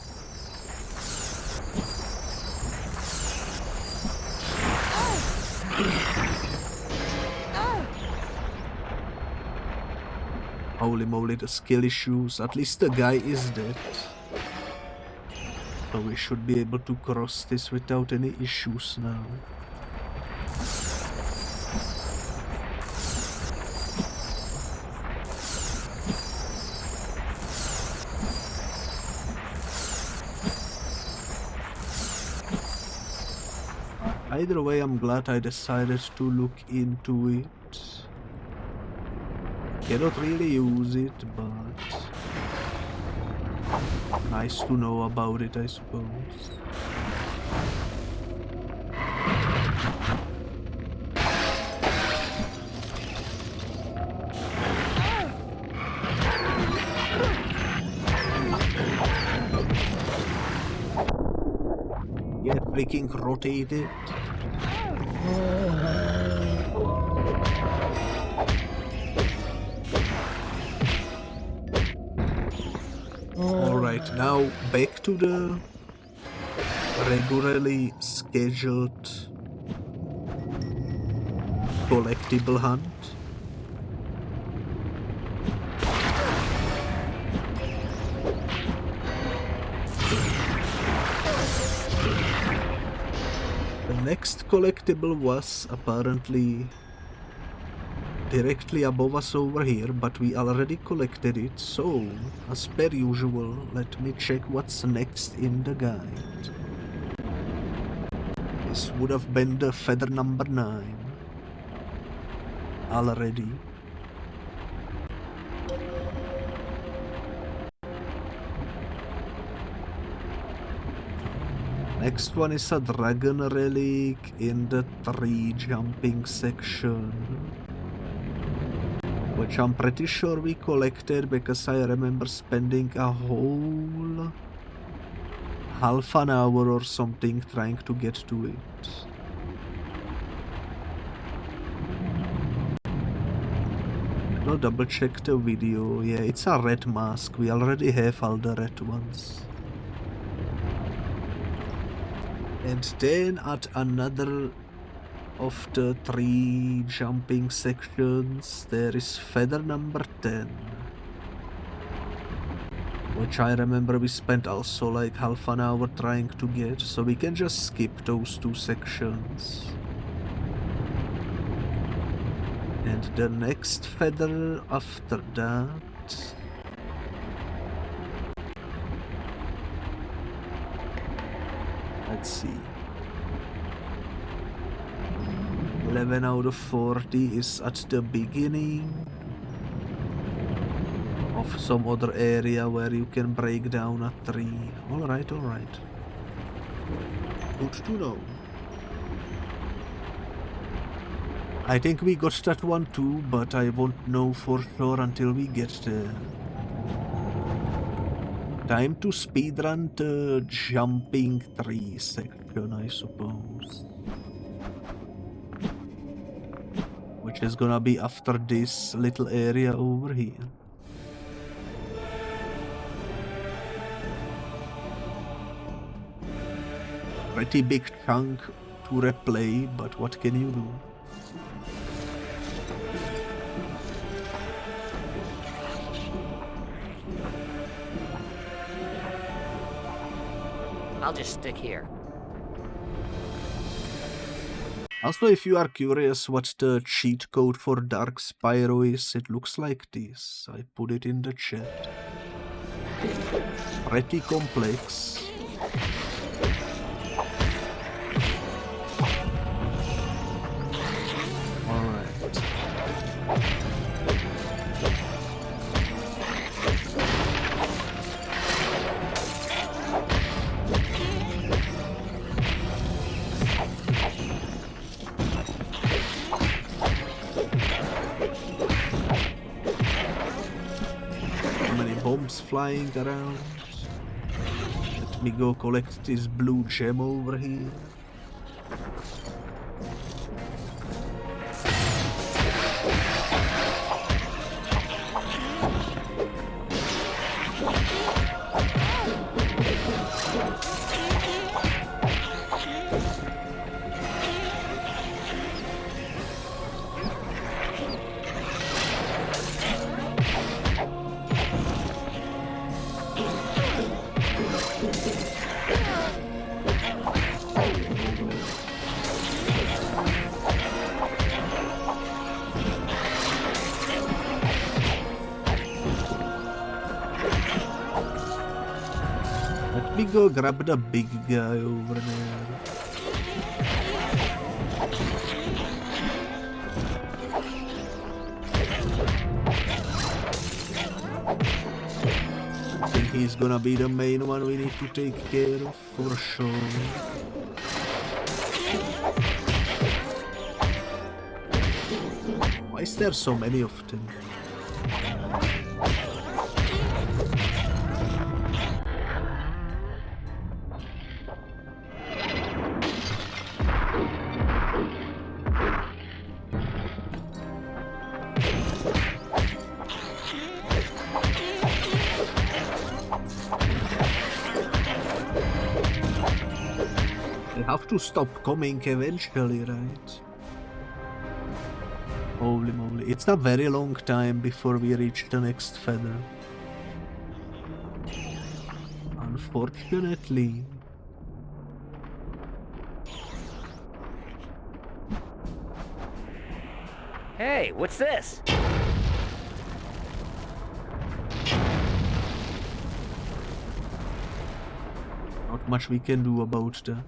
S1: Holy moly, the skill issues. At least the guy is dead. So we should be able to cross this without any issues now. Either way, I'm glad I decided to look into it. Cannot really use it, but nice to know about it, I suppose. Get freaking rotated. Alright, now back to the regularly scheduled collectible hunt. The next collectible was apparently directly above us over here, but we already collected it, so as per usual, let me check what's next in the guide. This would have been the feather number 9 already. Next one is a dragon relic in the tree jumping section, which I'm pretty sure we collected because I remember spending a whole half an hour or something trying to get to it. I'll double check the video. Yeah, it's a red mask. We already have all the red ones. And then at another of the 3 jumping sections, there is feather number 10, which I remember we spent also like half an hour trying to get, so we can just skip those 2 sections. And the next feather after that, let's see, 11 out of 40 is at the beginning of some other area where you can break down a tree. Alright, alright. Good to know. I think we got that one too, but I won't know for sure until we get there. Time to speedrun the jumping tree section, I suppose. Which is gonna be after this little area over here. Pretty big chunk to replay, but what can you do?
S3: I'll just stick here.
S1: Also, if you are curious what the cheat code for Dark Spyro is, it looks like this. I put it in the chat. Pretty complex. Alright. Bombs flying around. Let me go collect this blue gem over here. me go grab the big guy over there. I think he's gonna be the main one we need to take care of for sure. Why is there so many of them? Have to stop coming eventually, right? Holy moly, it's a very long time before we reach the next feather. Unfortunately.
S3: Hey, what's this?
S1: Not much we can do about that.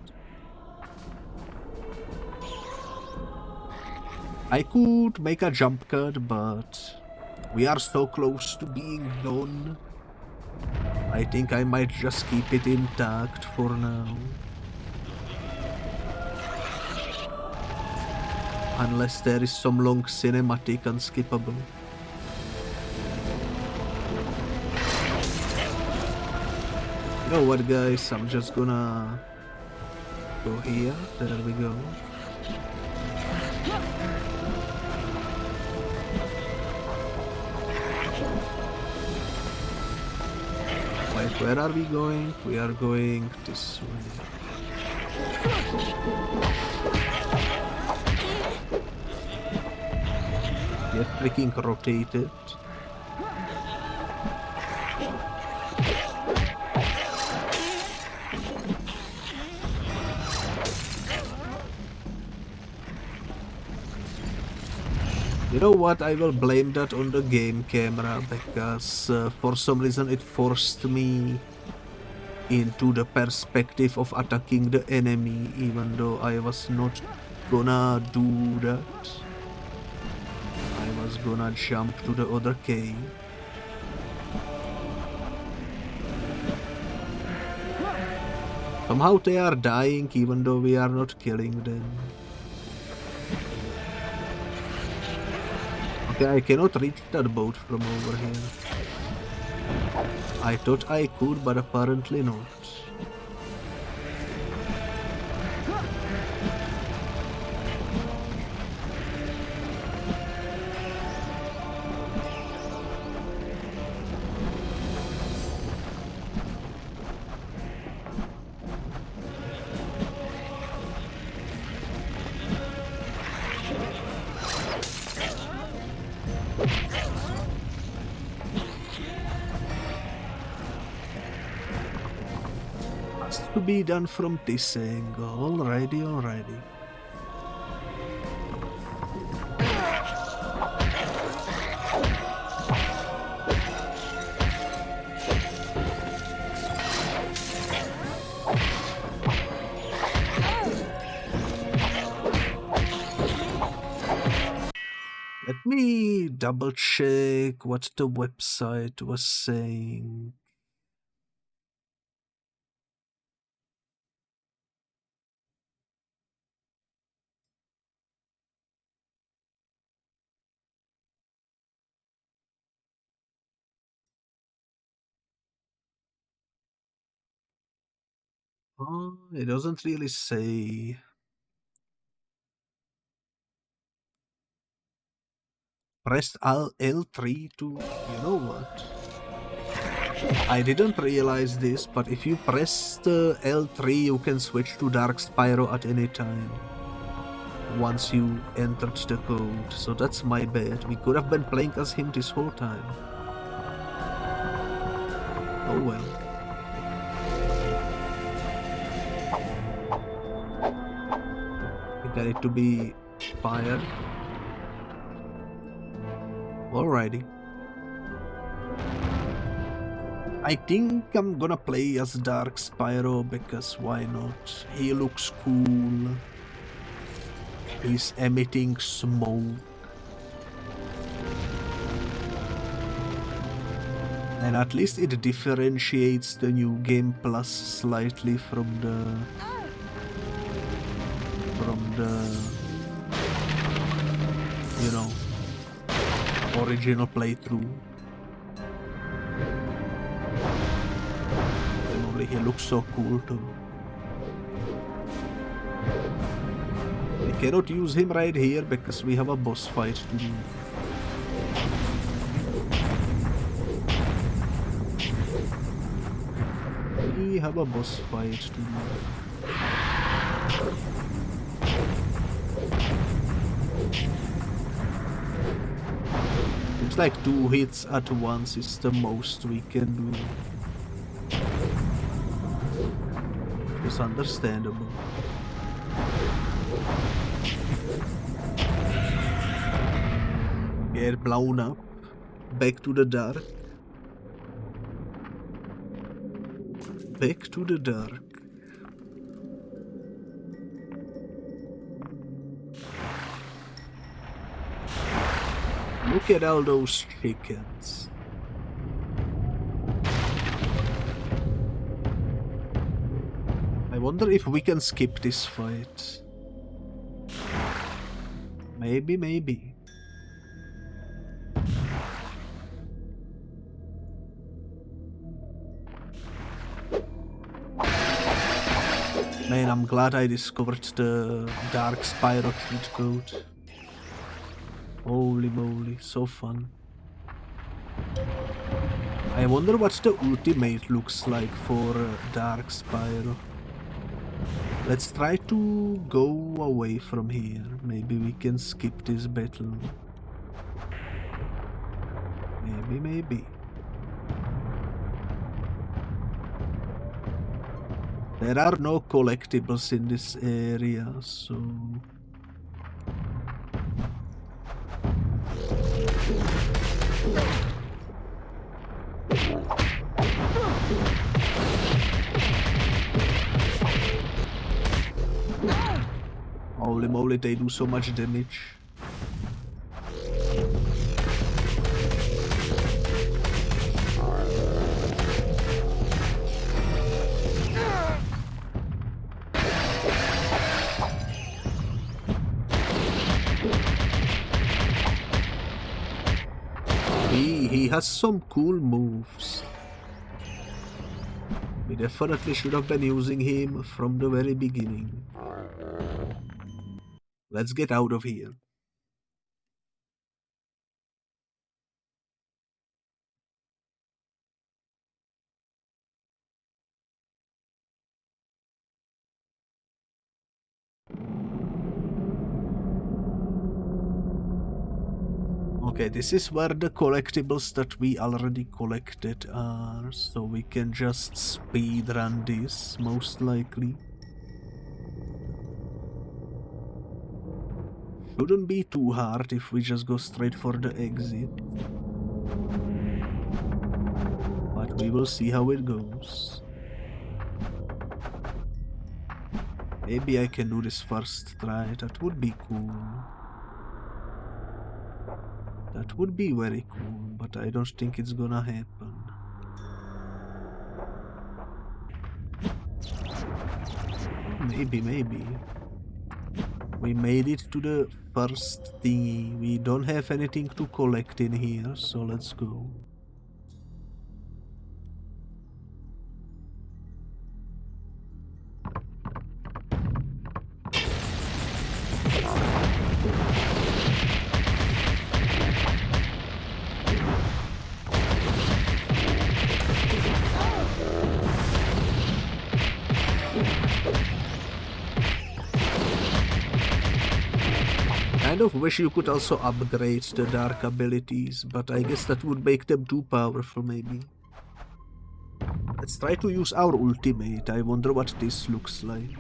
S1: I could make a jump cut, but we are so close to being done. I think I might just keep it intact for now. Unless there is some long cinematic unskippable. You know what, guys? I'm just gonna go here. There we go. Wait, where are we going? We are going this way. Get freaking rotated. You know what, I will blame that on the game camera, because for some reason it forced me into the perspective of attacking the enemy, even though I was not gonna do that. I was gonna jump to the other cave. Somehow they are dying even though we are not killing them. Okay, I cannot reach that boat from over here. I thought I could, but apparently not. To be done from this angle. Alrighty. Let me double check what the website was saying. Oh, it doesn't really say. Press L3 to... You know what? I didn't realize this, but if you press the L3 you can switch to Dark Spyro at any time. Once you entered the code, so that's my bad. We could have been playing as him this whole time. Oh well. I need to be fired. Alrighty. I think I'm gonna play as Dark Spyro because why not? He looks cool. He's emitting smoke. And at least it differentiates the new game plus slightly from the you know, original playthrough. And only he looks so cool too. We cannot use him right here because we have a boss fight to do. We have a boss fight to do. Seems like 2 hits at once is the most we can do. It's understandable. Get blown up. Back to the dark. Back to the dark. Look at all those chickens. I wonder if we can skip this fight. Maybe. Man, I'm glad I discovered the Dark Spyro cheat code. Holy moly, so fun. I wonder what the ultimate looks like for Dark Spyro. Let's try to go away from here. Maybe we can skip this battle. Maybe. There are no collectibles in this area, so... Holy moly, they do so much damage. He has some cool moves. We definitely should have been using him from the very beginning. Let's get out of here. Okay, this is where the collectibles that we already collected are, so we can just speed run this, most likely. Shouldn't be too hard if we just go straight for the exit. But we will see how it goes. Maybe I can do this first try, that would be cool. That would be very cool, but I don't think it's gonna happen. Maybe. We made it to the first thingy. We don't have anything to collect in here, so let's go. Kind of wish you could also upgrade the dark abilities, but I guess that would make them too powerful maybe. Let's try to use our ultimate. I wonder what this looks like.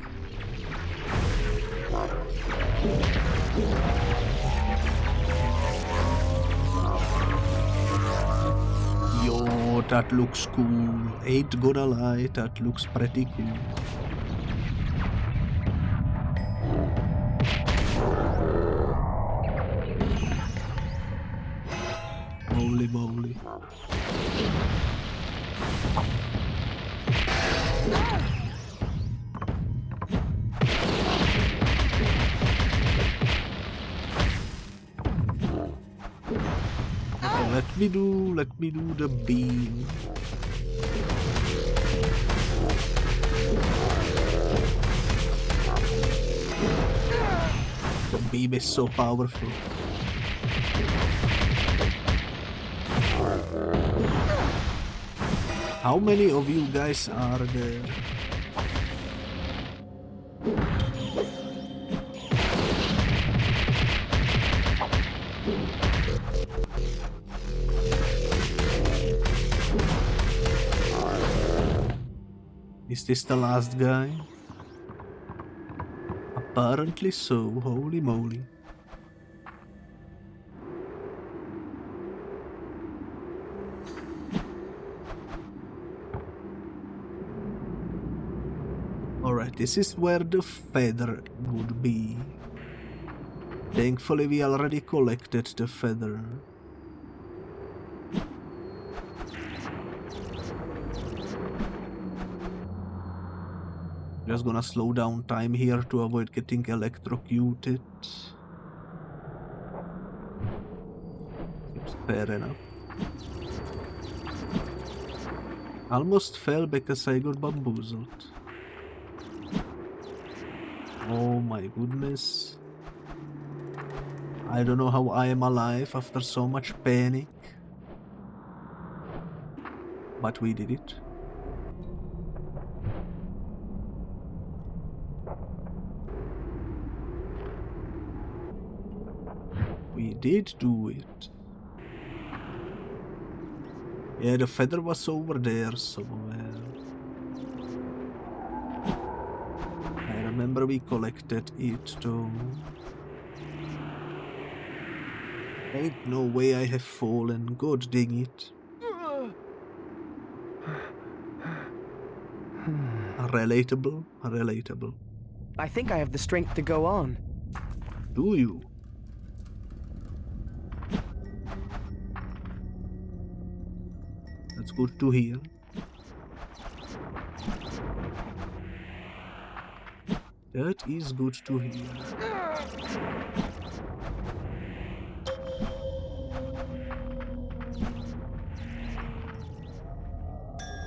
S1: Yo, that looks cool. Ain't gonna lie, that looks pretty cool. Holy moly. Let me do the beam. The beam is so powerful. How many of you guys are there? Is this the last guy? Apparently so, holy moly. Alright, this is where the feather would be. Thankfully we already collected the feather. Just gonna slow down time here to avoid getting electrocuted. Seems fair enough. Almost fell because I got bamboozled. Oh my goodness. I don't know how I am alive after so much panic. But we did it. We did do it. Yeah, the feather was over there somewhere. I remember we collected it too. Ain't no way I have fallen, god dang it. Relatable, relatable.
S2: I think I have the strength to go on.
S1: Do you? That's good to hear. That is good to hear.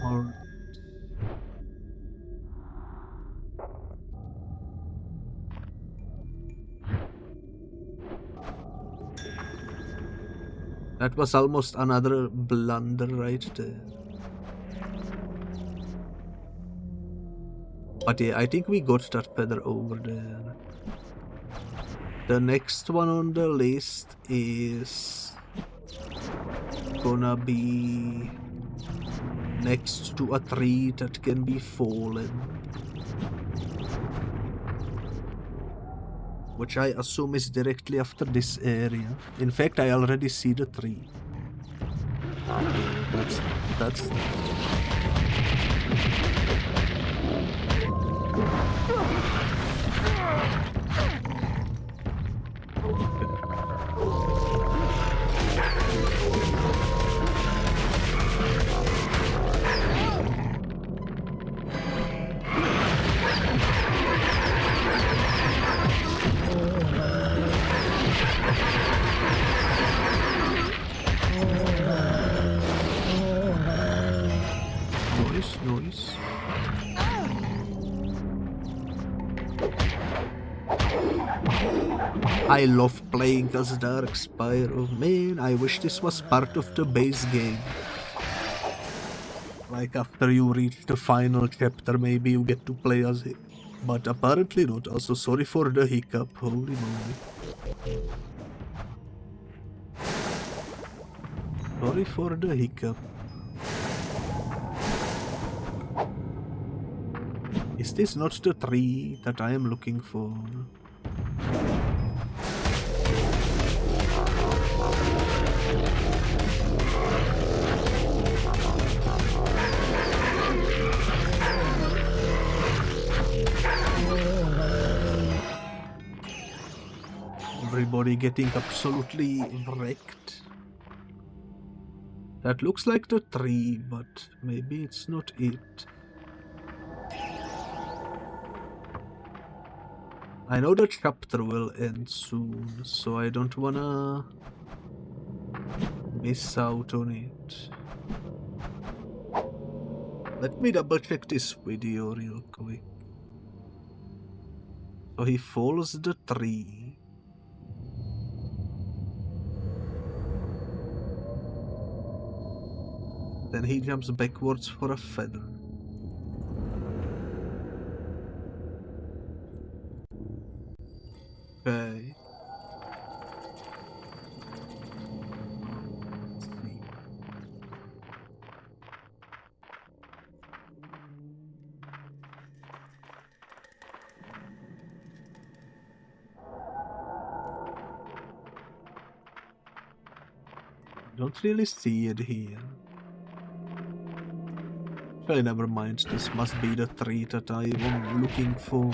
S1: Alright. That was almost another blunder right there. But yeah, I think we got that feather over there. The next one on the list is gonna be next to a tree that can be fallen. Which I assume is directly after this area. In fact, I already see the tree. That's noise. I love playing as Dark Spyro. Man, I wish this was part of the base game. Like after you reach the final chapter, maybe you get to play as him. But apparently not. Also, sorry for the hiccup. Holy moly. Sorry for the hiccup. Is this not the tree that I am looking for? body getting absolutely wrecked. That looks like the tree, but maybe it's not it. I know the chapter will end soon, so I don't wanna miss out on it. Let me double check this video real quick. So he falls the tree. Then he jumps backwards for a feather. Okay. Let's see. Don't really see it here. Well, never mind, this must be the tree that I am looking for.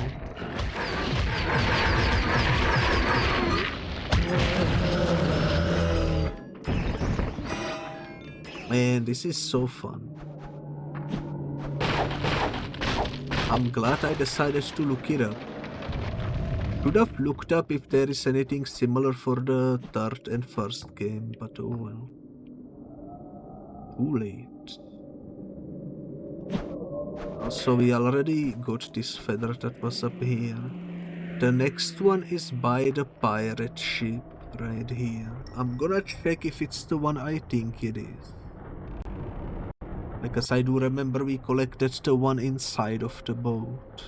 S1: Man, this is so fun. I'm glad I decided to look it up. Should have looked up if there is anything similar for the third and first game, but oh well. Too late. So we already got this feather that was up here. The next one is by the pirate ship right here. I'm gonna check if it's the one I think it is. Because I do remember we collected the one inside of the boat.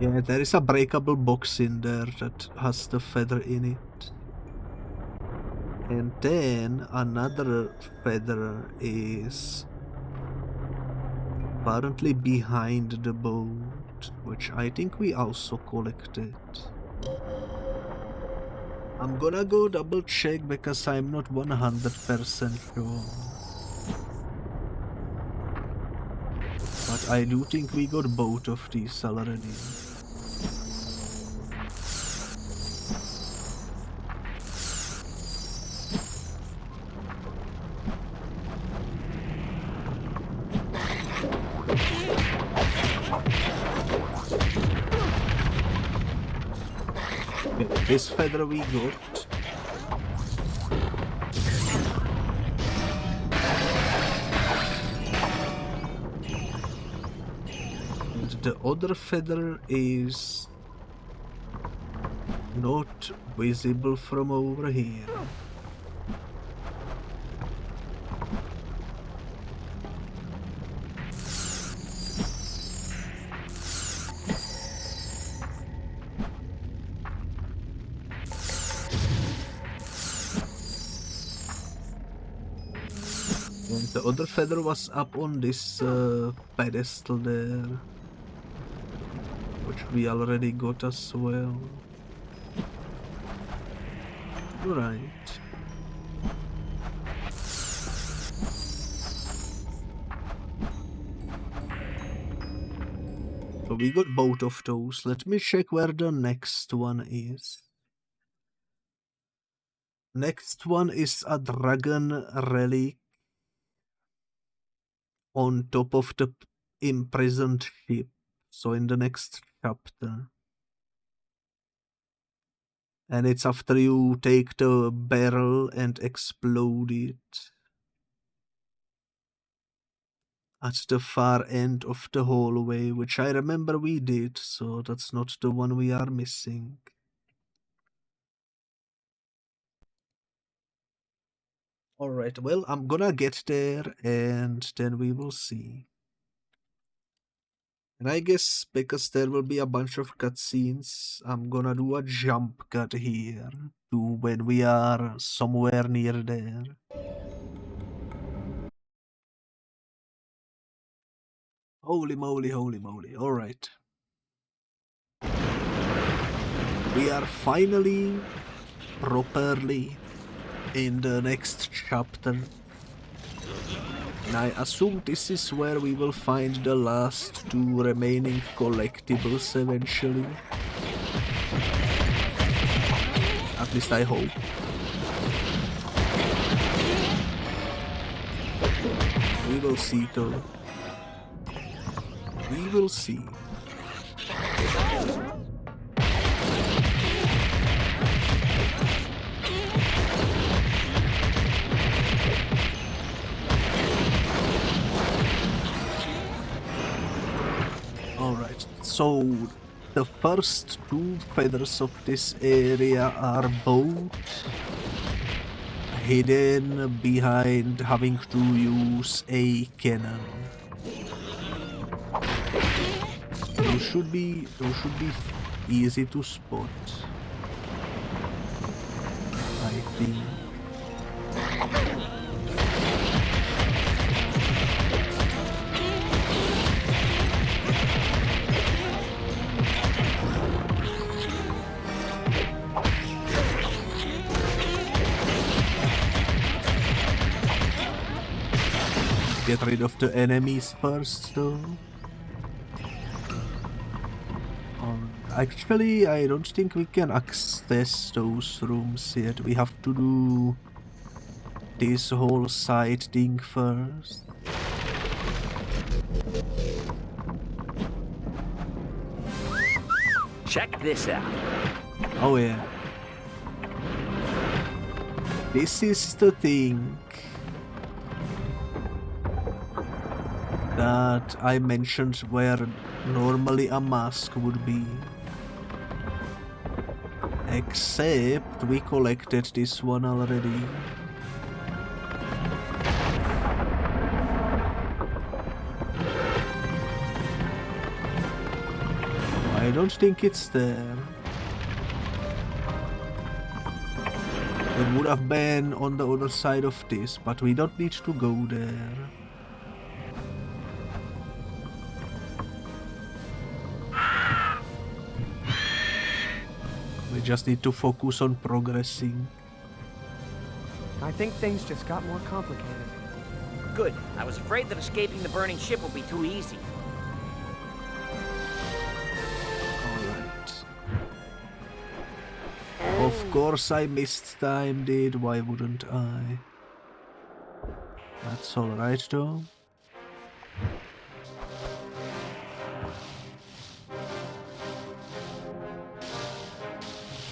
S1: Yeah, there is a breakable box in there that has the feather in it. And then another feather is apparently behind the boat, which I think we also collected. I'm gonna go double check because I'm not 100% sure. But I do think we got both of these already. This feather we got. And the other feather is not visible from over here. The other feather was up on this pedestal there, which we already got as well. Right. So we got both of those. Let me check where the next one is. Next one is a dragon relic on top of the imprisoned ship, so in the next chapter. And it's after you take the barrel and explode it at the far end of the hallway, which I remember we did, so that's not the one we are missing. Alright, well, I'm gonna get there and then we will see. And I guess because there will be a bunch of cutscenes, I'm gonna do a jump cut here to when we are somewhere near there. Holy moly, holy moly. Alright. We are finally, properly in the next chapter. And I assume this is where we will find the last 2 remaining collectibles eventually. At least I hope. We will see though. We will see. Alright, so the first 2 feathers of this area are both hidden behind having to use a cannon. Those should be easy to spot, I think. Get rid of the enemies first, though. Actually, I don't think we can access those rooms yet. We have to do this whole side thing first.
S3: Check this out.
S1: Oh yeah. This is the thing that I mentioned where normally a mask would be. Except we collected this one already. I don't think it's there. It would have been on the other side of this, but we don't need to go there. We just need to focus on progressing.
S2: I think things just got more complicated.
S3: Good. I was afraid that escaping the burning ship would be too easy.
S1: Alright. Of course I mistimed it, why wouldn't I? That's alright though.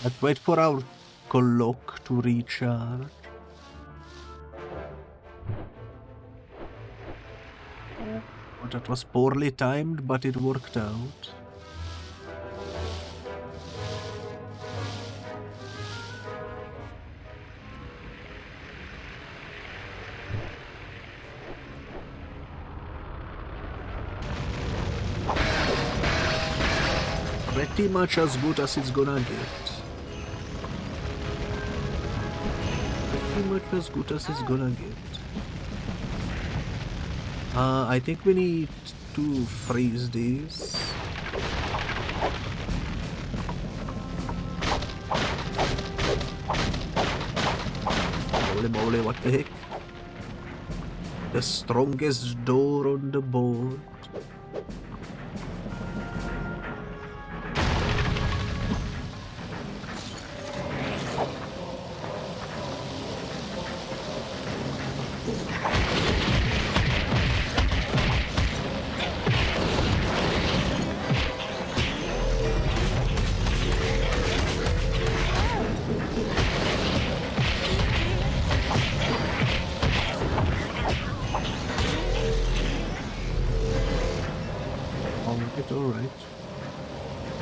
S1: Let's wait for our clock to recharge. Oh, that was poorly timed, but it worked out. Pretty much as good as it's gonna get. Pretty much as good as it's gonna get. I think we need to freeze this. Holy moly, what the heck? The strongest door on the board.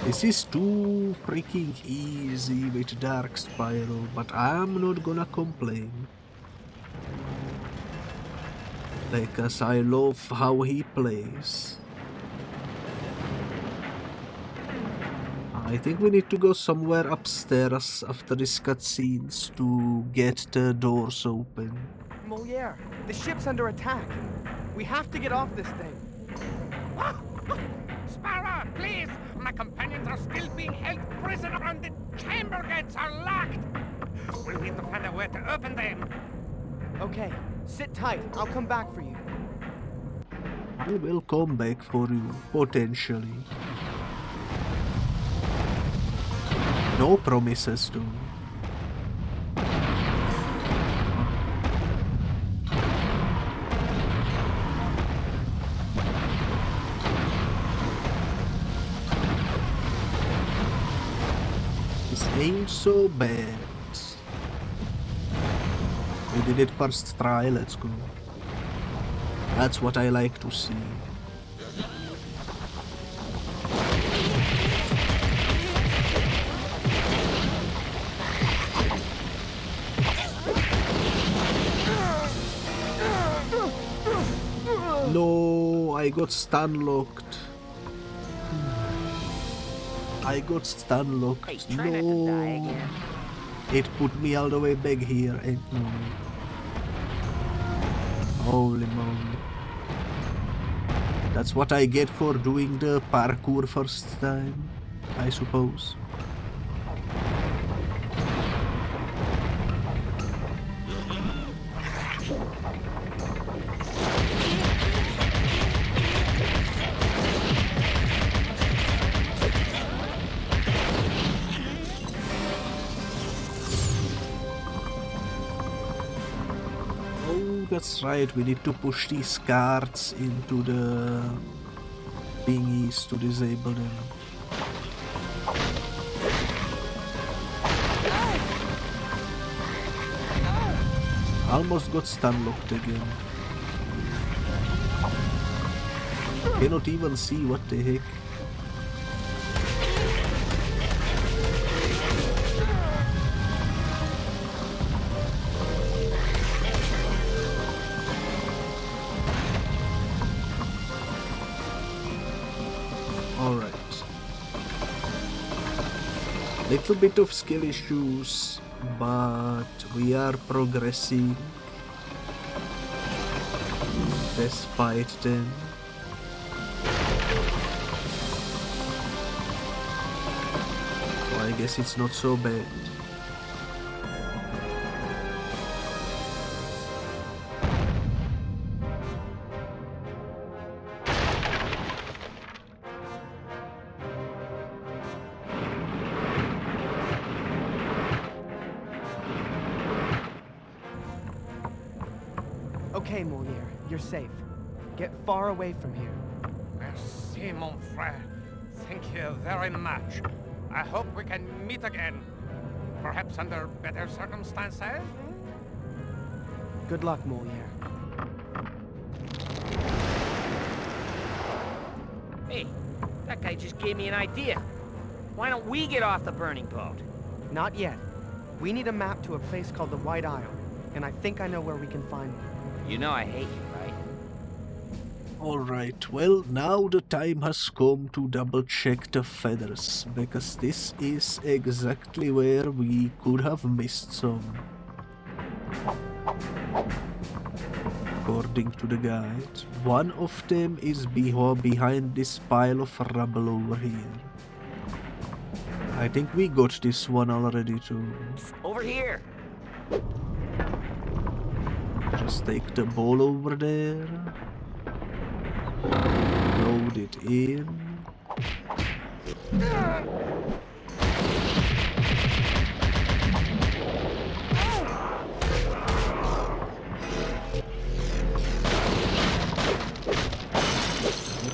S1: This is too freaking easy with Dark Spyro, but I'm not gonna complain. Because I love how he plays. I think we need to go somewhere upstairs after these cutscenes to get the doors open.
S2: Moliere, the ship's under attack. We have to get off this thing.
S6: Spyro, please! My companions are still being held prisoner and the chamber gates are locked! We'll need to find a way to open them.
S2: Okay, sit tight. I'll come back for you.
S1: I will come back for you, potentially. No promises though. This ain't so bad. We did it first try, let's go. That's what I like to see. No, I got stun locked. I got stun locked.
S3: Hey, try not to die
S1: No.
S3: again.
S1: It put me all the way back here and holy moly. That's what I get for doing the parkour first time, I suppose. That's right, we need to push these cards into the thingies to disable them. Almost got stun locked again. Cannot even see what the heck. Little bit of skill issues, but we are progressing despite them. So I guess it's not so bad.
S2: Okay, Moliere, you're safe. Get far away from here.
S6: Merci, mon frère. Thank you very much. I hope we can meet again. Perhaps under better circumstances?
S2: Good luck, Moliere.
S3: Hey, that guy just gave me an idea. Why don't we get off the burning boat?
S2: Not yet. We need a map to a place called the White Isle, and I think I know where we can find one.
S3: You know I hate you, right?
S1: Alright, well, now the time has come to double check the feathers, because this is exactly where we could have missed some. According to the guide, one of them is behind this pile of rubble over here. I think we got this one already too.
S3: Over here.
S1: Just take the ball over there. Load it in. I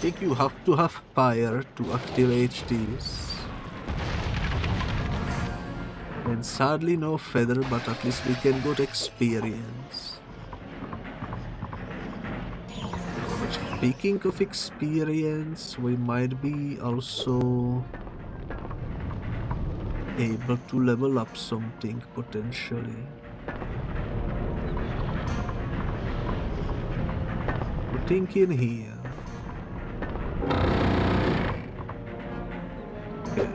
S1: think you have to have fire to activate this. And sadly no feather, but at least we can get experience. Speaking of experience, we might be also able to level up something potentially. Putting in here. Okay.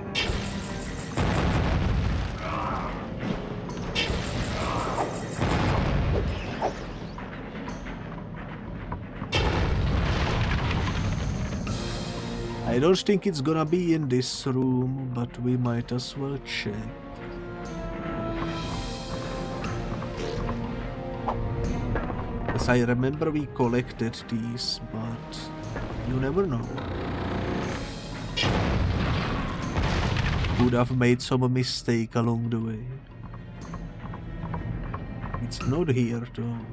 S1: I don't think it's gonna be in this room, but we might as well check. As I remember we collected these, but You never know. Could have made some mistake along the way. It's not here though.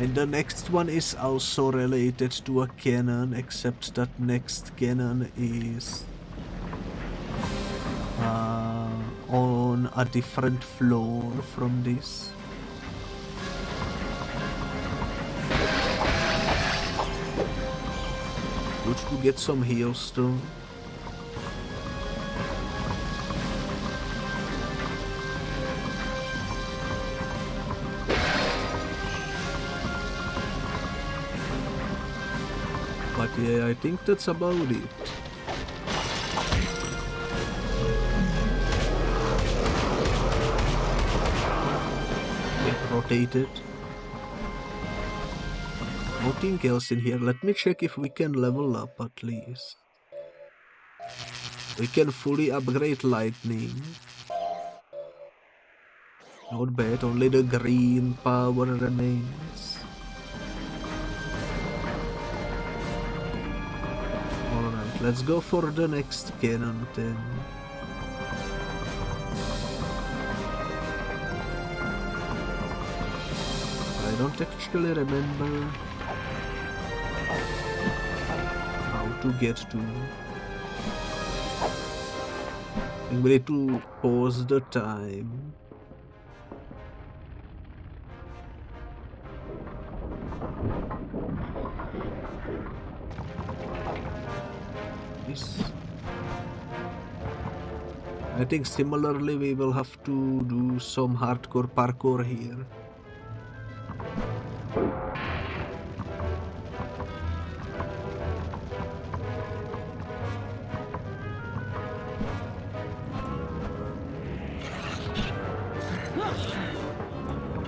S1: And the next one is also related to a cannon, except that next cannon is on a different floor from this. Good to get some heals though. But yeah, I think that's about it. Get rotated. Nothing else in here. Let me check if we can level up at least. We can fully upgrade lightning. Not bad, only the green power remains. Alright, let's go for the next cannon then. I don't actually remember how to get to. I think we need to pause the time. I think similarly we will have to do some hardcore parkour here.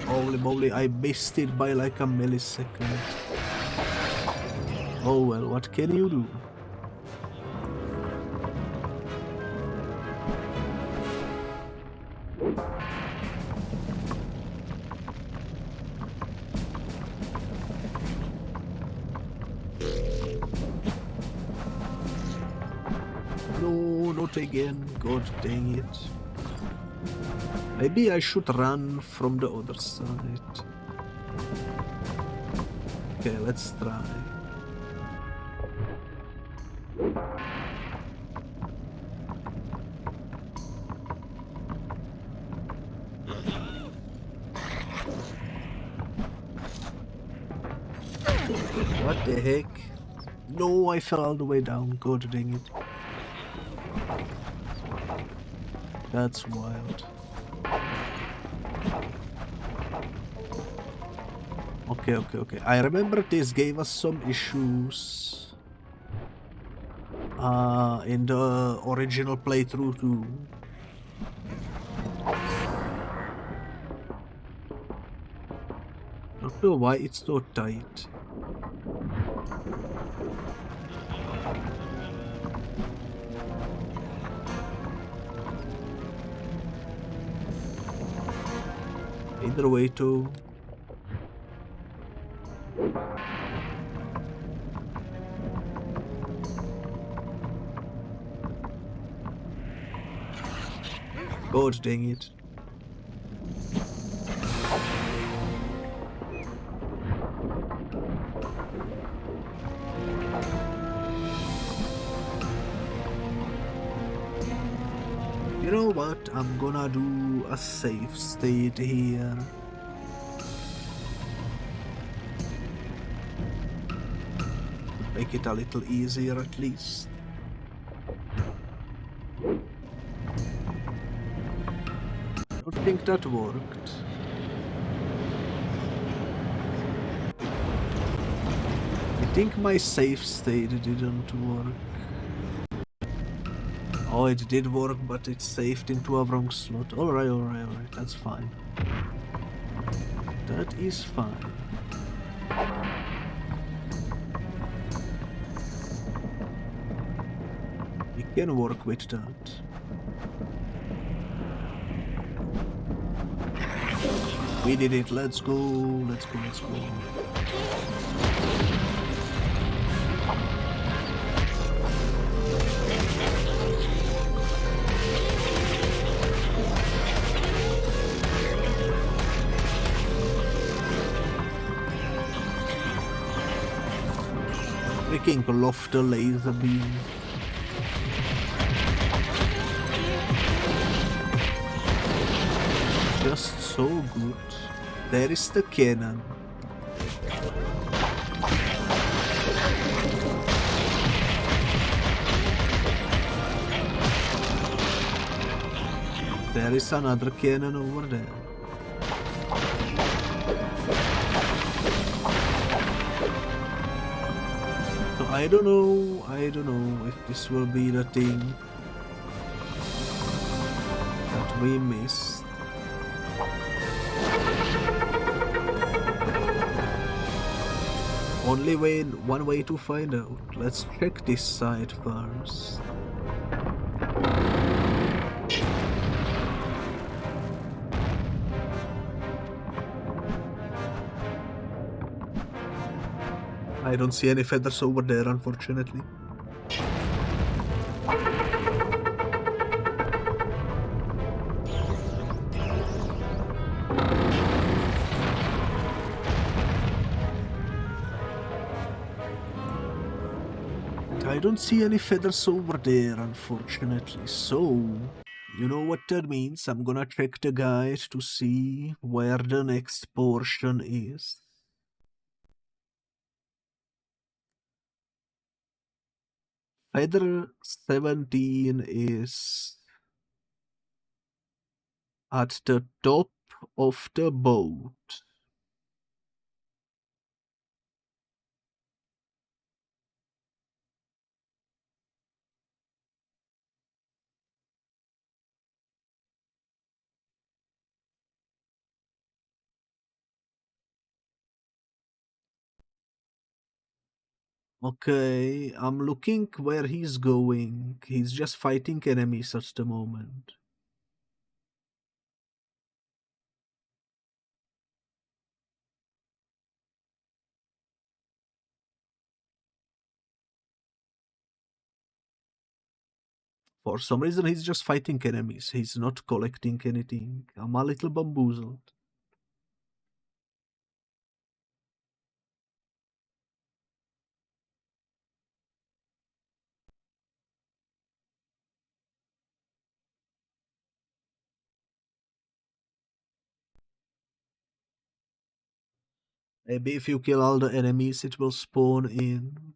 S1: Holy moly, I missed it by like a millisecond. Oh well, what can you do? No, not again. God dang it. Maybe I should run from the other side. Okay, let's try. What the heck? No, I fell all the way down. God dang it. That's wild. Okay. I remember this gave us some issues in the original playthrough too. Don't know why it's so tight. Either way too. God dang it. You know what? I'm gonna do a safe state here. Make it a little easier at least. I don't think that worked. I think my safe state didn't work. Oh, it did work, but it saved into a wrong slot. Alright, that's fine. That is fine. We can work with that. We did it, let's go, let's go, let's go. Freaking love the laser beam. Just so good. There is the cannon. There is another cannon over there. So I don't know if this will be the thing that we missed. Only one way to find out. Let's check this side first. I don't see any feathers over there, unfortunately. I don't see any feathers over there, unfortunately, so you know what that means. I'm gonna check the guide to see where the next portion is. Feather 17 is at the top of the boat. Okay, I'm looking where he's going. He's just fighting enemies at the moment. For some reason, he's just fighting enemies. He's not collecting anything. I'm a little bamboozled. Maybe if you kill all the enemies, it will spawn in.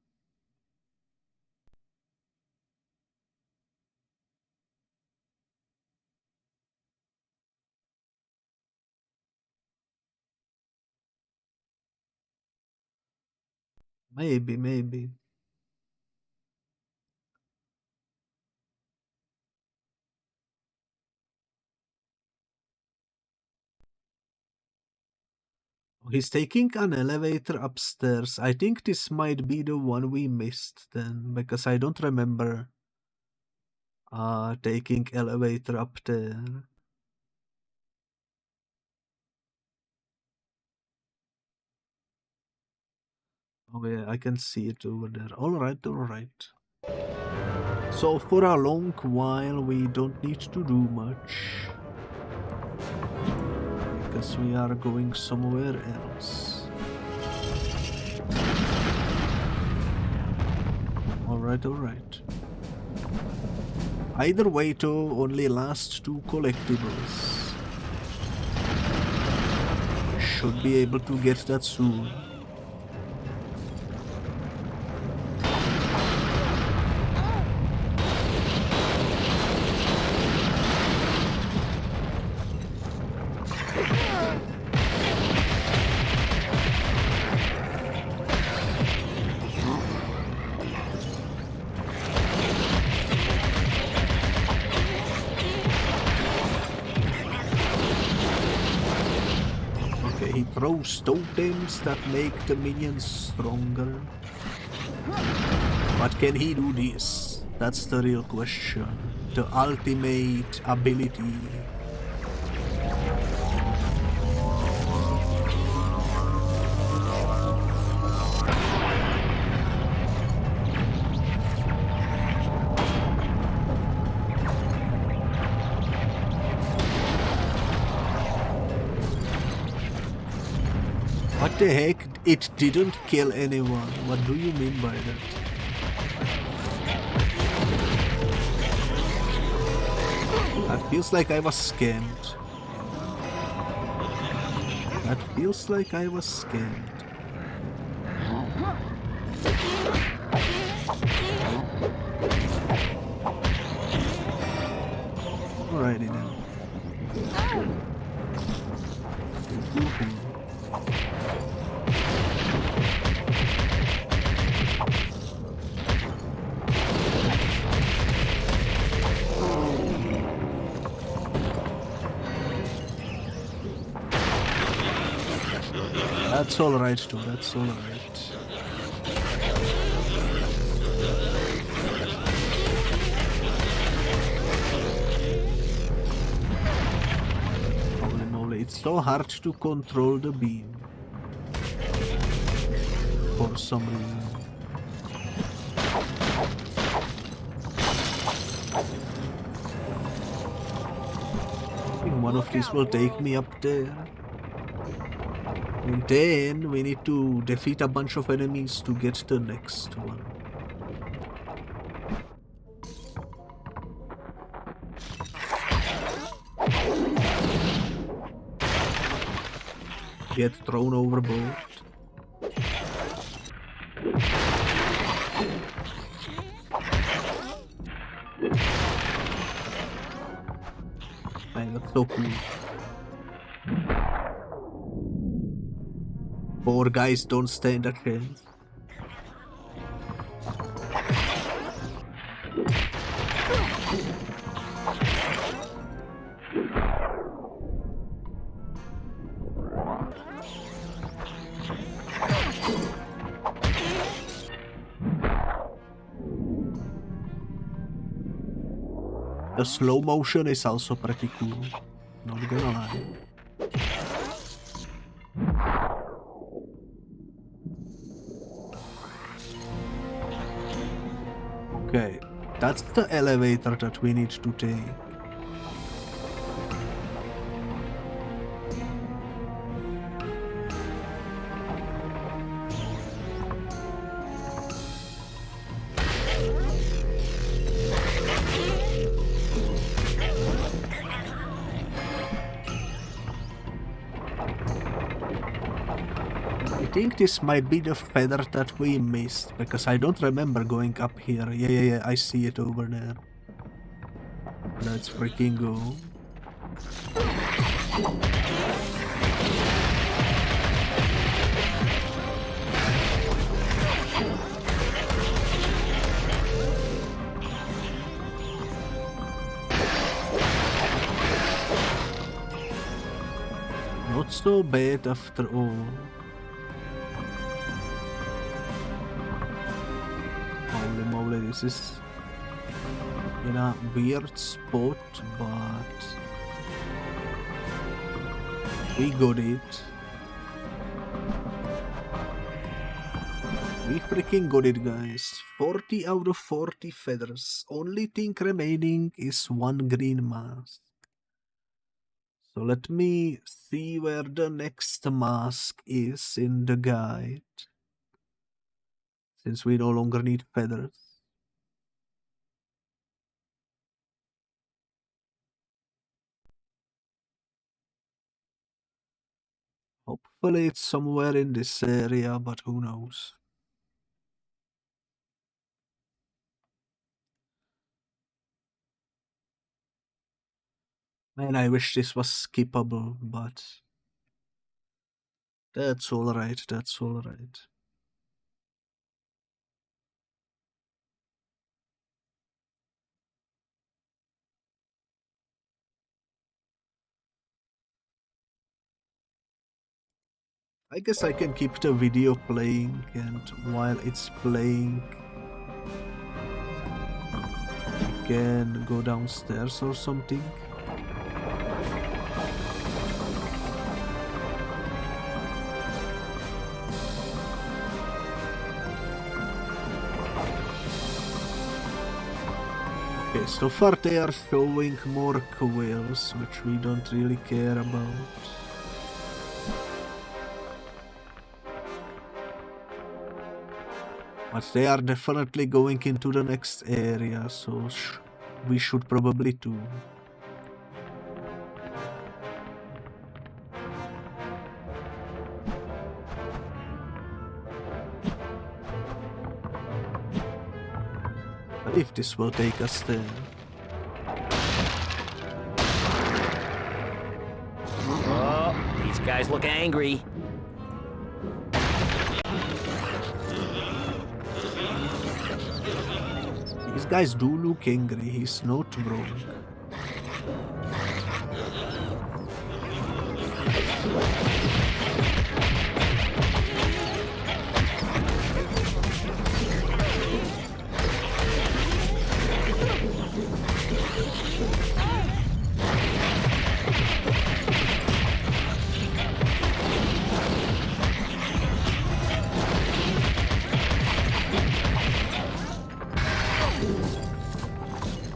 S1: Maybe. He's taking an elevator upstairs. I think this might be the one we missed then, because I don't remember taking elevator up there. Oh yeah, I can see it over there. Alright. So for a long while we don't need to do much, because we are going somewhere else. Alright. Either way though, only last 2 collectibles. We should be able to get that soon. Throws totems that make the minions stronger. But can he do this? That's the real question. The ultimate ability. What the heck? It didn't kill anyone. What do you mean by that? That feels like I was scammed. That feels like I was scammed. Alrighty then. That's alright too, that's alright. Holy moly, it's so hard to control the beam. For some reason. I think one of these will take me up there. And then we need to defeat a bunch of enemies to get the next one. Get thrown overboard. Man, that's so cool. Poor guys don't stand a chance. The slow motion is also pretty cool, not gonna lie. Okay, that's the elevator that we need to take. I think this might be the feather that we missed, because I don't remember going up here. Yeah, I see it over there. Let's freaking go. Not so bad after all. Holy moly, this is in a weird spot, but we got it. We freaking got it, guys. 40 out of 40 feathers. Only thing remaining is one green mask. So let me see where the next mask is in the guide. Since we no longer need feathers. Hopefully it's somewhere in this area, but who knows. Man, I wish this was skippable, but that's alright, that's alright. I guess I can keep the video playing, and while it's playing, I can go downstairs or something. Okay, so far they are showing more quills, which we don't really care about. But they are definitely going into the next area, so we should probably too. But if this will take us there.
S3: Oh, these guys look angry.
S1: These guys do look angry, he's not wrong.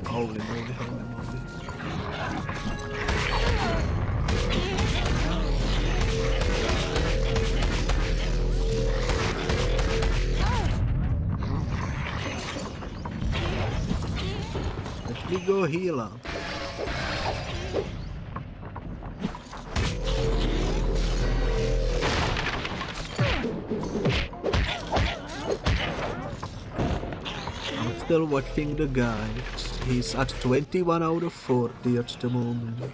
S1: Holy moly, holy moly. Let me go healer. I'm still watching the guy. He's at 21 out of 40 at the moment.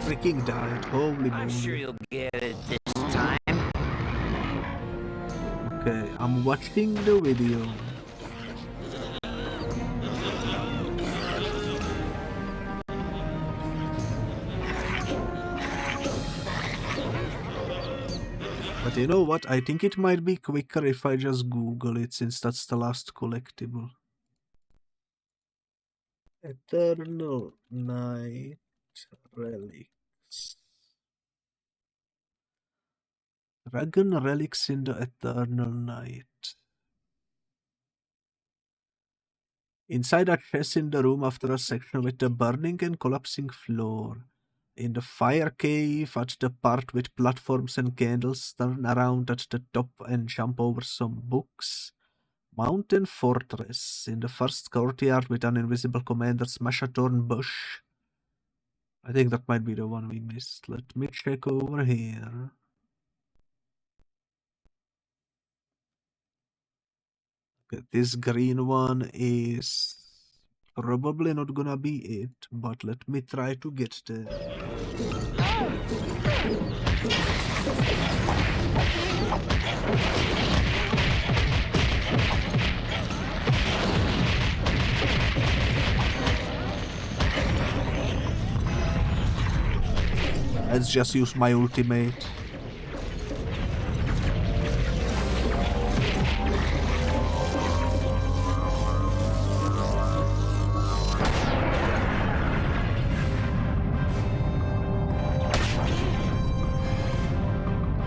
S1: Freaking died, holy
S3: I'm
S1: moly.
S3: sure you'll get it this time.
S1: Okay, I'm watching the video. But you know what, I think it might be quicker if I just Google it, since that's the last collectible. Eternal Night Relics. Dragon Relics in the Eternal Night. Inside a chest in the room after a section with the burning and collapsing floor. In the fire cave at the part with platforms and candles, turn around at the top and jump over some books. Mountain Fortress. In the first courtyard with an invisible commander, smash a thorn bush. I think that might be the one we missed. Let me check over here. Okay, this green one is probably not gonna be it, but let me try to get there. Let's just use my ultimate.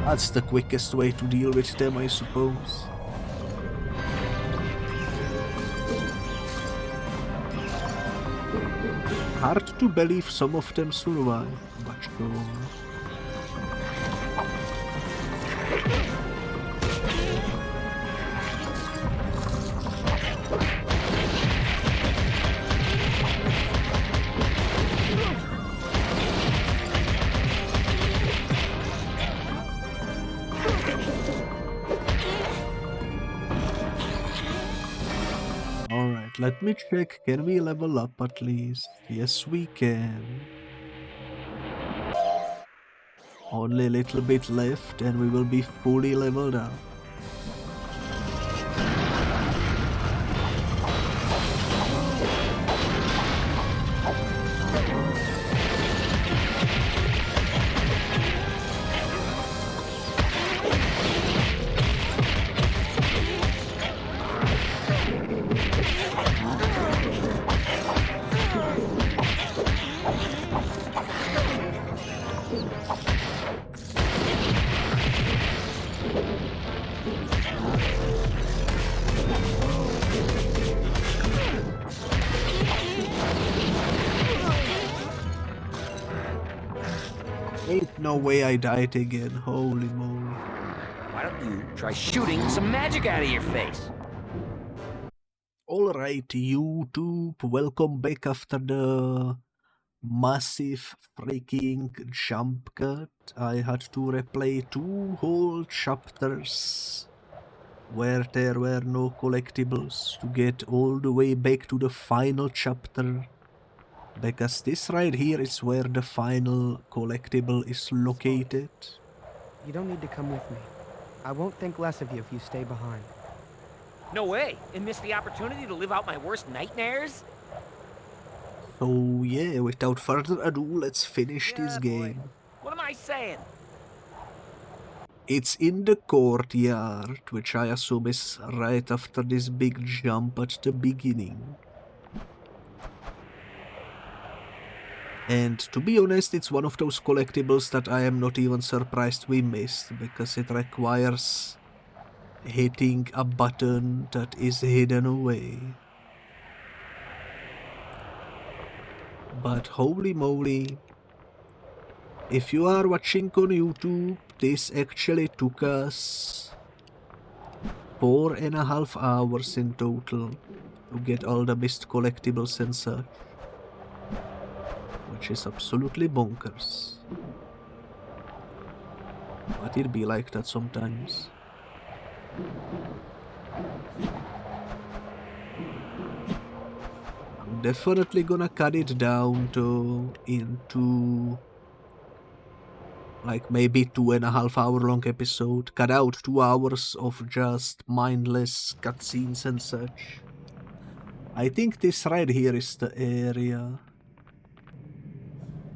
S1: That's the quickest way to deal with them, I suppose. Hard to believe some of them survive, but sure. Alright, let me check. Can we level up at least? Yes, we can. Only a little bit left and we will be fully leveled up. No way I died again, holy moly.
S3: Why don't you try shooting some magic out of your face?
S1: Alright, YouTube, welcome back after the massive freaking jump cut. I had to replay 2 whole chapters where there were no collectibles to get all the way back to the final chapter. Because this right here is where the final collectible is located.
S2: You don't need to come with me. I won't think less of you if you stay behind.
S3: No way! And miss the opportunity to live out my worst nightmares?
S1: So yeah, without further ado, let's finish this
S3: boy.
S1: game.
S3: What am I saying?
S1: It's in the courtyard, which I assume is right after this big jump at the beginning. And to be honest, it's one of those collectibles that I am not even surprised we missed, because it requires hitting a button that is hidden away. But holy moly, if you are watching on YouTube, this actually took us 4.5 hours in total to get all the missed collectibles and such. Which is absolutely bonkers. But it be like that sometimes. I'm definitely gonna cut it down into like maybe 2.5 hour long episode. Cut out 2 hours of just mindless cutscenes and such. I think this right here is the area.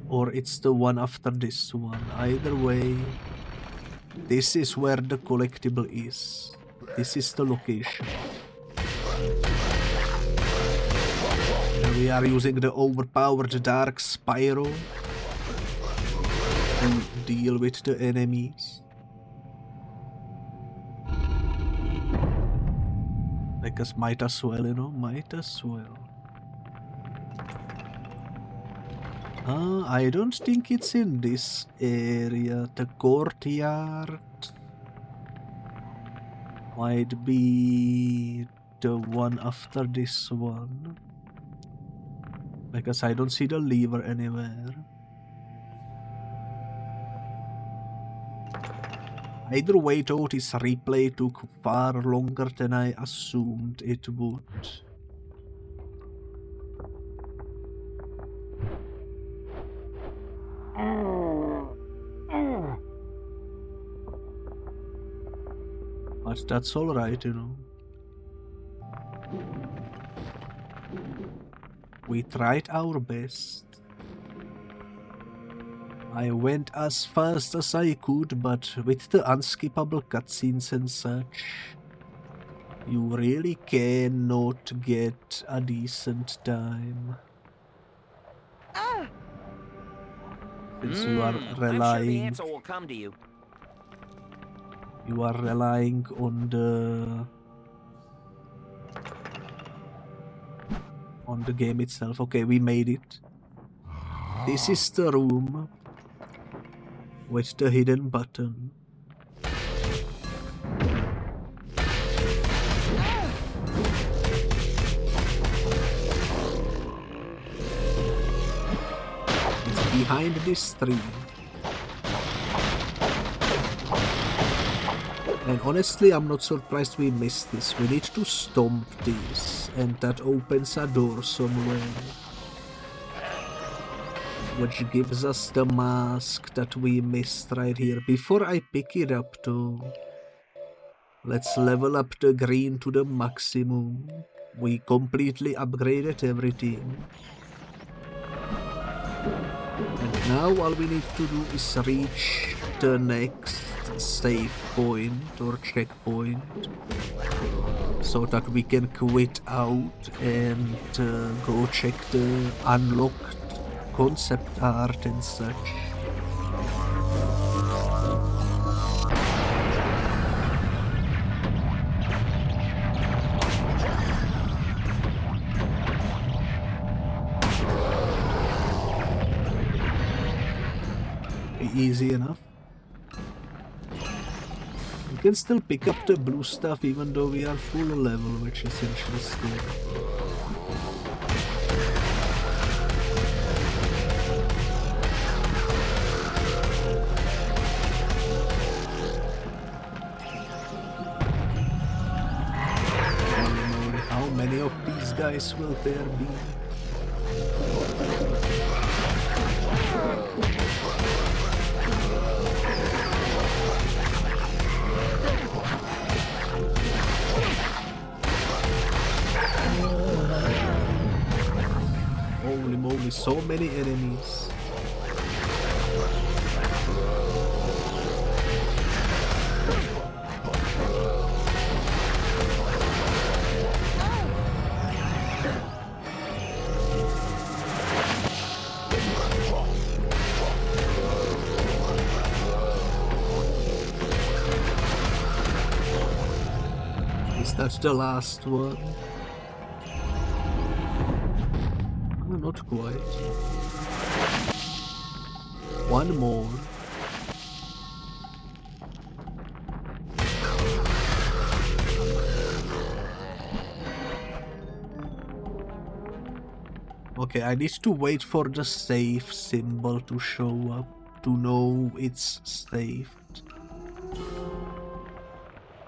S1: Or it's the one after this one. Either way, this is where the collectible is. This is the location. And we are using the overpowered Dark Spyro to deal with the enemies. Because might as well, you know, might as well. I don't think it's in this area. The courtyard might be the one after this one. Because I don't see the lever anywhere. Either way though, this replay took far longer than I assumed it would. But that's alright, you know. We tried our best. I went as fast as I could, but with the unskippable cutscenes and such, you really cannot get a decent time. Since you are
S3: I'm sure the
S1: relying...
S3: answer will come to you.
S1: You are relying on the game itself. Okay, we made it. This is the room with the hidden button. It's behind this tree. And honestly, I'm not surprised we missed this. We need to stomp this, and that opens a door somewhere. Which gives us the mask that we missed right here. Before I pick it up though, let's level up the green to the maximum. We completely upgraded everything. And now all we need to do is reach the next save point or checkpoint so that we can quit out and go check the unlocked concept art and such. easy enough. We can still pick up the blue stuff even though we are full level, which is interesting. How many of these guys will there be? Holy moly, so many enemies. Is that the last one? Not quite. One more. Okay, I need to wait for the save symbol to show up to know it's saved.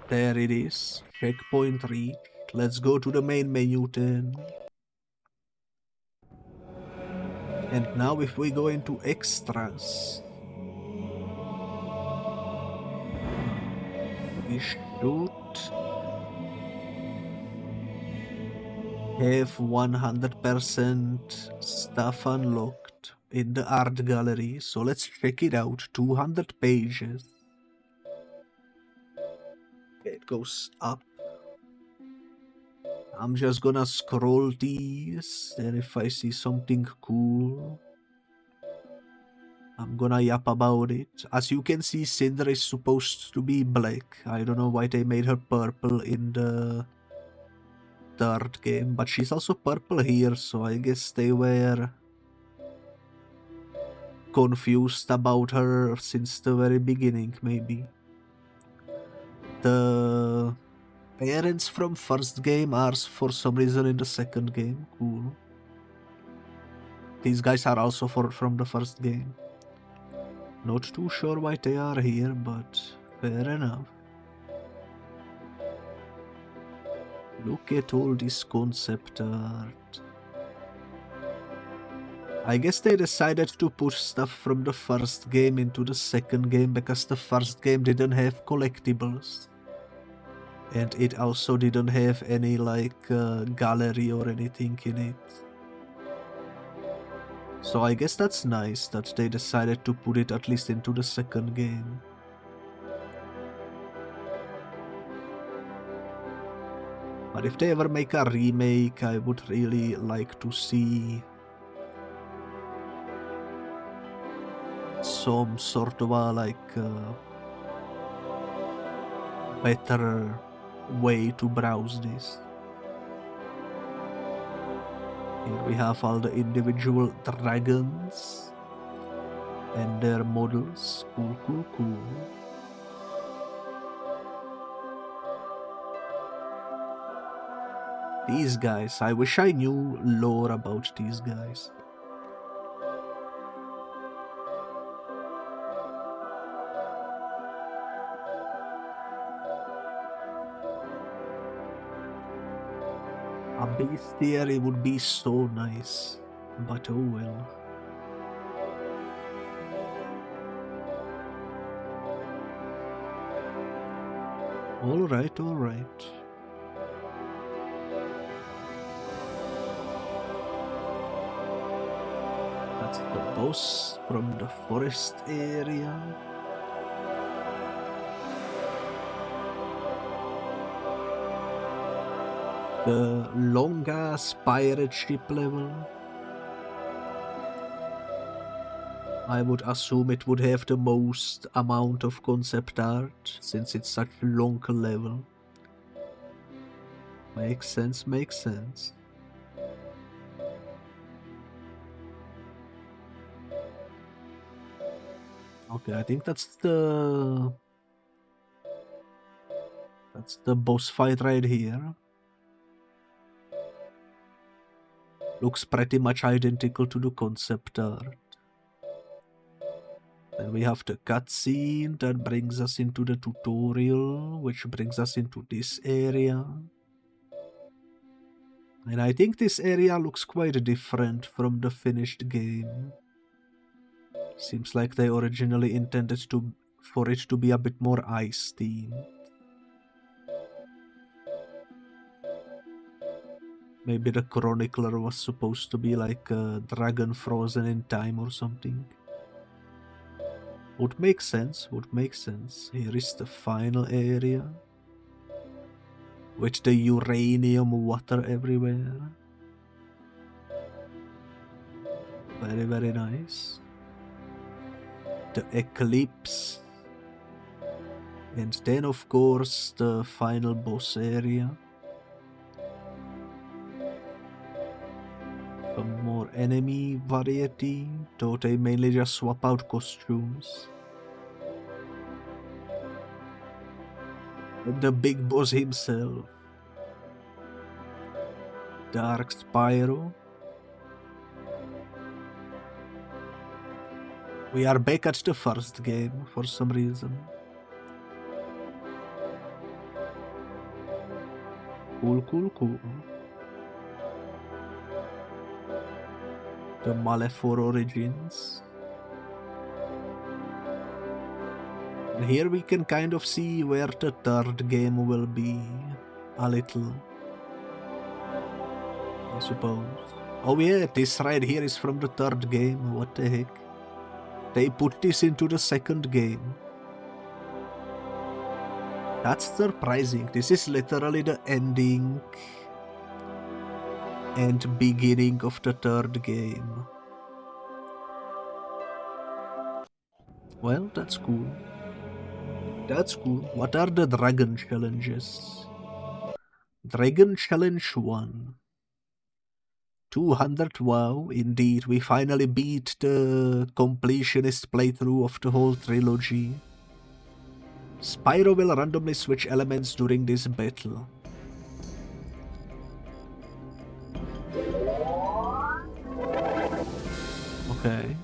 S1: There it is. Checkpoint reached. Let's go to the main menu then. And now if we go into extras, we should have 100% stuff unlocked in the art gallery. So let's check it out. 200 pages. It goes up. I'm just gonna scroll these, and if I see something cool, I'm gonna yap about it. As you can see, Cinder is supposed to be black. I don't know why they made her purple in the third game, but she's also purple here, so I guess they were confused about her since the very beginning, maybe. The parents from first game are for some reason in the second game. Cool. These guys are also from the first game. Not too sure why they are here, but fair enough. Look at all this concept art. I guess they decided to put stuff from the first game into the second game because the first game didn't have collectibles. And it also didn't have any like gallery or anything in it. So I guess that's nice that they decided to put it at least into the second game. But if they ever make a remake, I would really like to see some sort of a like better way to browse this. Here we have all the individual dragons and their models. Cool, cool, cool. These guys, I wish I knew lore about these guys. A bestiary would be so nice, but oh well. Alright, alright. That's the boss from the forest area. The long-ass pirate ship level. I would assume it would have the most amount of concept art, since it's such a long level. Makes sense, makes sense. Okay, I think that's the boss fight right here. Looks pretty much identical to the concept art. Then we have the cutscene that brings us into the tutorial, which brings us into this area. And I think this area looks quite different from the finished game. Seems like they originally intended for it to be a bit more ice themed. Maybe the Chronicler was supposed to be like a dragon frozen in time or something. Would make sense, would make sense. Here is the final area. With the uranium water everywhere. Very, very nice. The eclipse. And then of course the final boss area. Some more enemy variety, though they mainly just swap out costumes. And the big boss himself. Dark Spyro. We are back at the first game for some reason. Cool, cool, cool. The Malefor Origins. And here we can kind of see where the third game will be. A little. I suppose. Oh yeah, this right here is from the third game. What the heck? They put this into the second game. That's surprising. This is literally the ending and beginning of the third game. Well, that's cool. That's cool. What are the Dragon Challenges? Dragon Challenge 1. 200 WoW. Indeed, we finally beat the completionist playthrough of the whole trilogy. Spyro will randomly switch elements during this battle. Okay.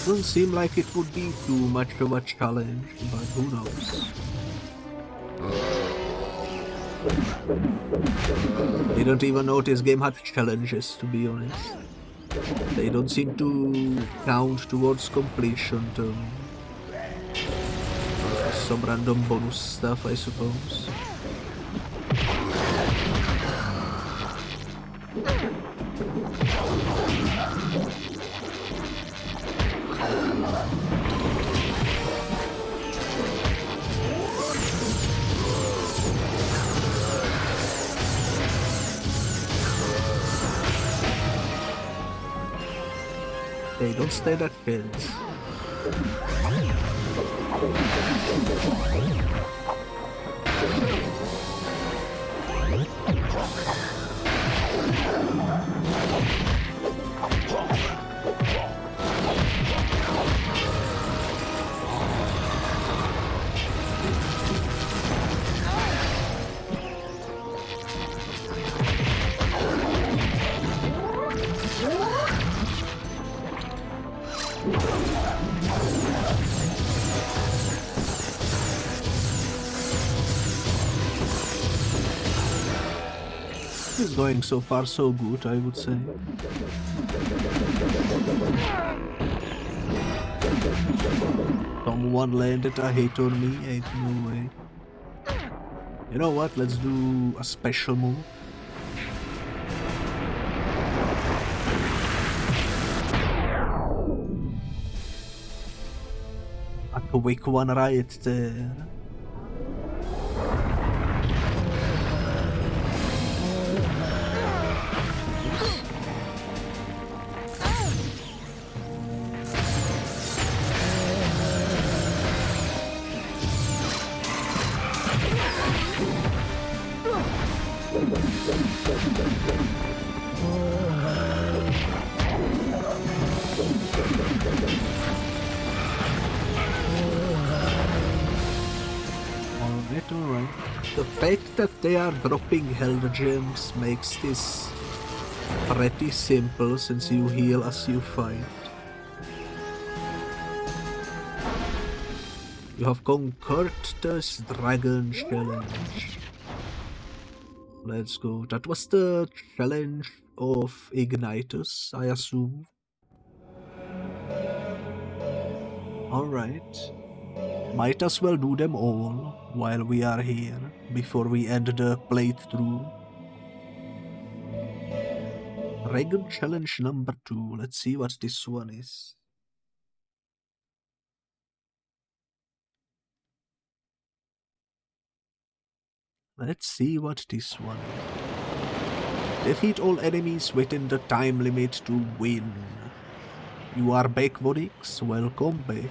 S1: Doesn't seem like it would be too much of a challenge, but who knows. I don't even know this game had challenges, to be honest. They don't seem to count towards completion though. Some random bonus stuff, I suppose. Hey, don't stand at kids. This is going so far so good, I would say. Someone landed a hit on me, ain't no way. You know what, let's do a special move. A quick one right there. fact that they are dropping health gems makes this pretty simple since you heal as you fight. You have conquered this dragon challenge. Let's go. That was the challenge of Ignitus, I assume. Alright. Might as well do them all while we are here, before we end the playthrough. Dragon challenge number 2. Let's see what this one is. Let's see what this one is. Defeat all enemies within the time limit to win. You are back, Vodix. Welcome back.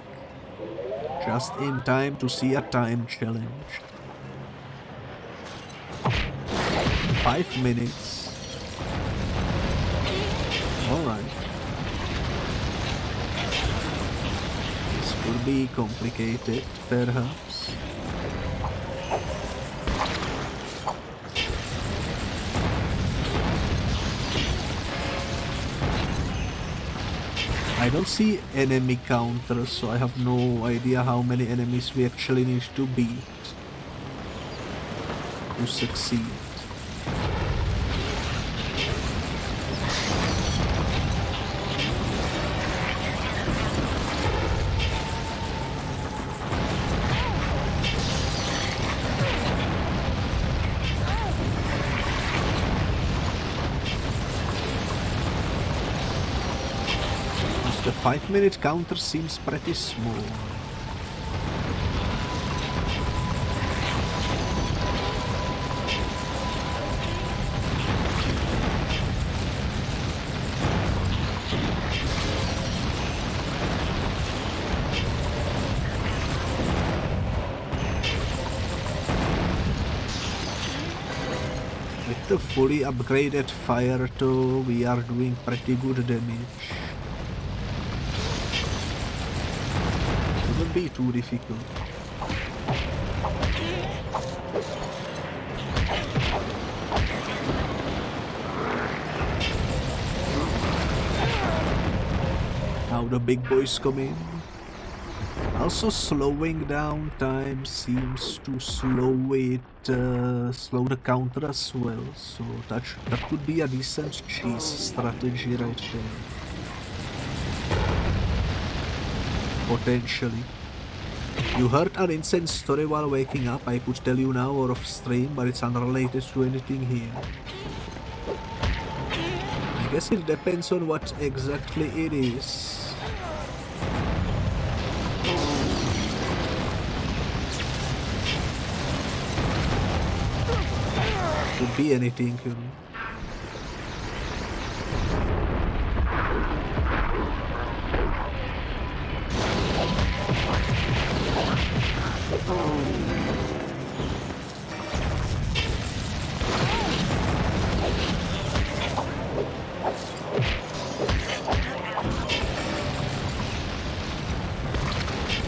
S1: Just in time to see a time challenge. 5 minutes. Alright. This could be complicated, perhaps. I don't see enemy counters, so I have no idea how many enemies we actually need to beat to succeed. The 5-minute counter seems pretty small. With the fully upgraded fire though, we are doing pretty good damage. Shouldn't be too difficult. Now the big boys come in. Also slowing down time seems to slow the counter as well, so that could be a decent cheese strategy right there. Potentially. You heard an insane story while waking up, I could tell you now or off stream, but it's unrelated to anything here. I guess it depends on what exactly it is. Could be anything, you know.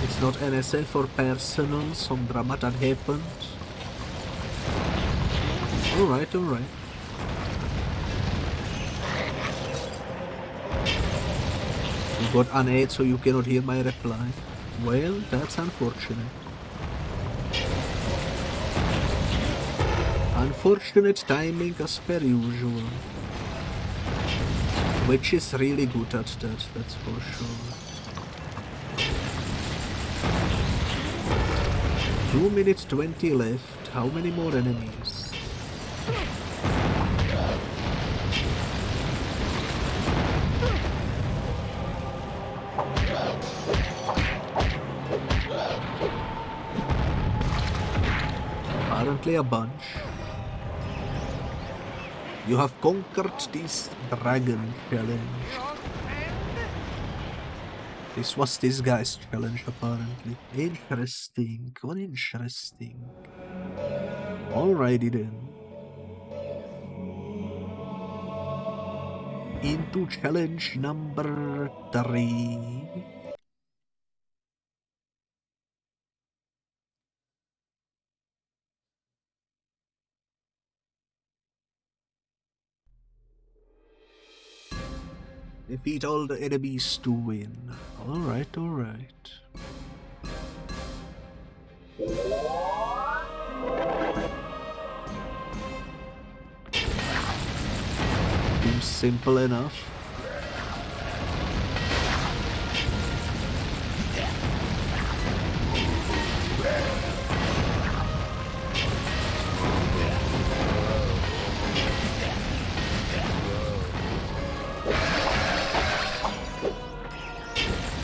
S1: It's not NSL for personal, some drama that happened. Alright, alright. You got an 8 so you cannot hear my reply. Well, that's unfortunate. Unfortunate timing as per usual. Which is really good at that, that's for sure. 2 minutes 20 left. How many more enemies? Apparently a bunch. You have conquered this dragon challenge. This was this guy's challenge apparently. Interesting, what interesting. Alrighty then. Into challenge number 3. Defeat all the enemies to win. Alright, alright. Seems simple enough.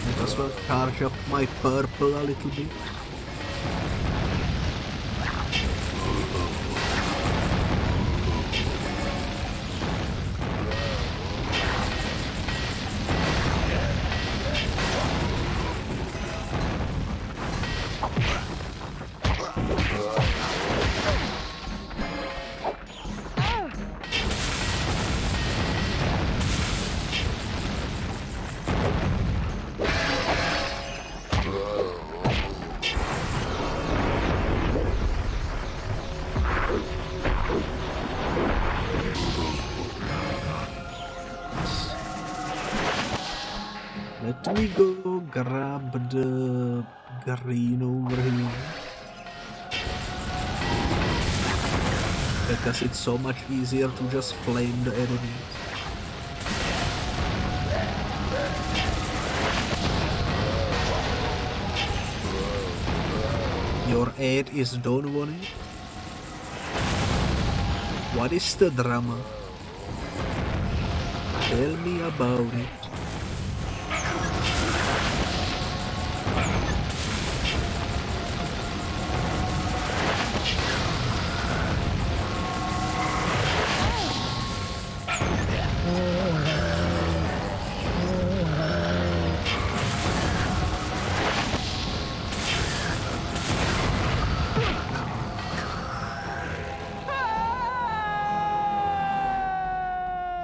S1: Might as well charge up my purple a little bit. Let me go grab the green over here. Because it's so much easier to just flame the enemies. Your ad is done, Wonny. What is the drama? Tell me about it.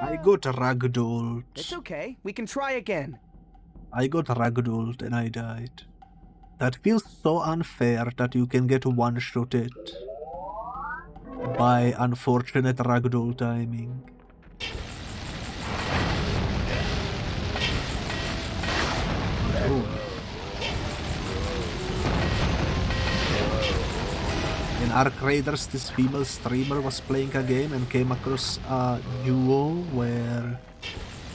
S1: I got ragdolled.
S2: It's okay. We can try again.
S1: I got ragdolled and I died. That feels so unfair that you can get one-shotted by unfortunate ragdoll timing. Oh. In Arc Raiders, this female streamer was playing a game and came across a duo where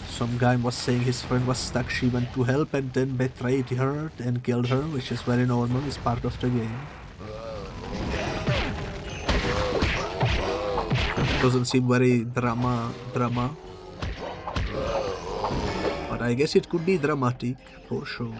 S1: some guy was saying his friend was stuck. She went to help and then betrayed her and killed her, which is very normal, it's part of the game. Doesn't seem very drama. But I guess it could be dramatic, for sure.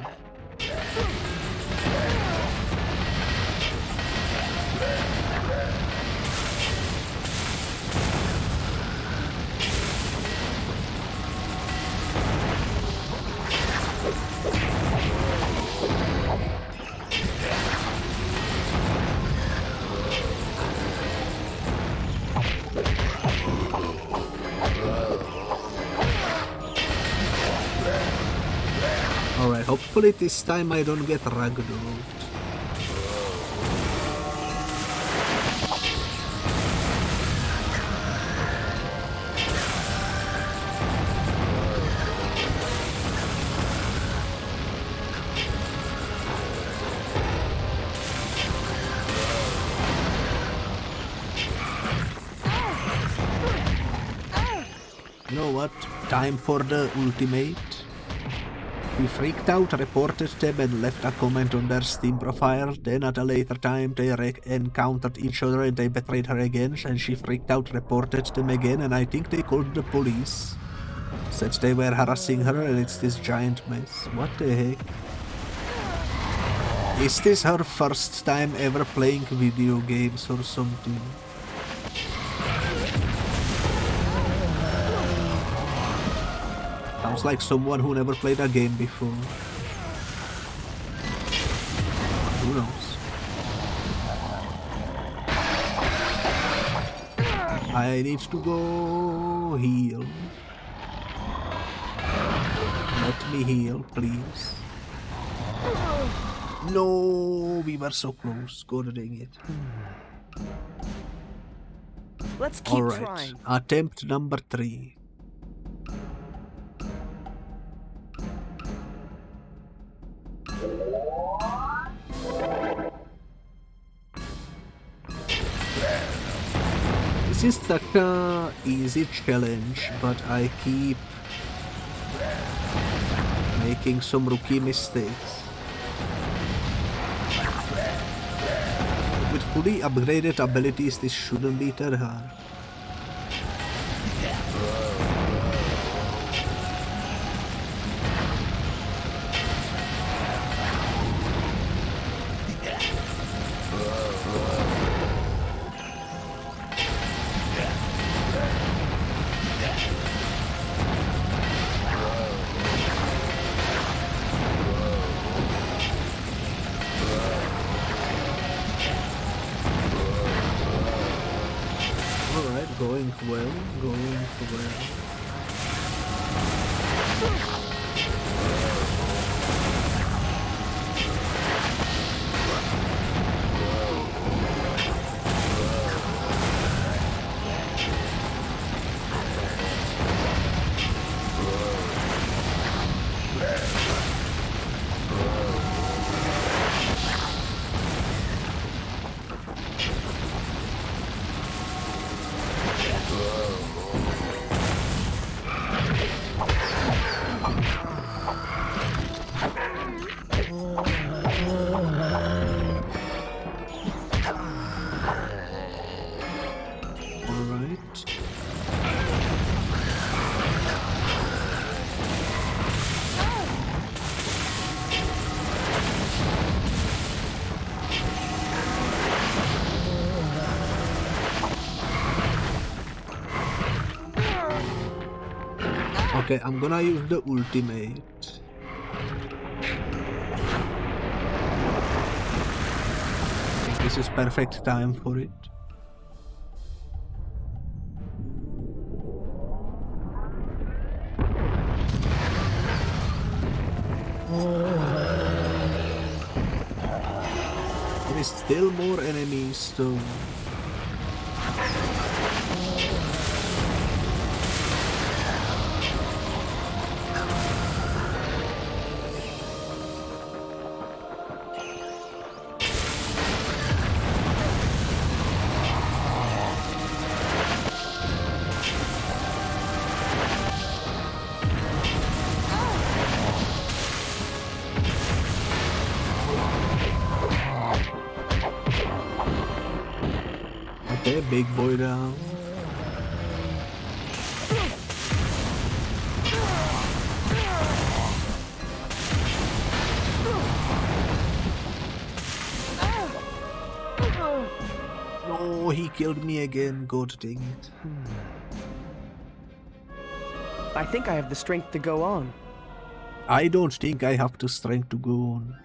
S1: Alright, hopefully this time I don't get ragdolled. You know what? Time for the ultimate. We freaked out, reported them and left a comment on their Steam profile. Then at a later time they encountered each other and they betrayed her again, and she freaked out, reported them again, and I think they called the police. Said they were harassing her and it's this giant mess. What the heck? Is this her first time ever playing video games or something? Sounds like someone who never played a game before. Who knows? I need to go heal. Let me heal, please. No, we were so close. God dang it.
S2: Let's keep
S1: Alright,
S2: trying.
S1: attempt number 3. This is such a easy challenge, but I keep making some rookie mistakes. With fully upgraded abilities, this shouldn't be that hard. Going well. Okay, I'm gonna use the ultimate. I think this is perfect time for it. There is still more enemies though. Okay, big boy down. No, he killed me again. God dang it.
S2: I think I have the strength to go on.
S1: I don't think I have the strength to go on.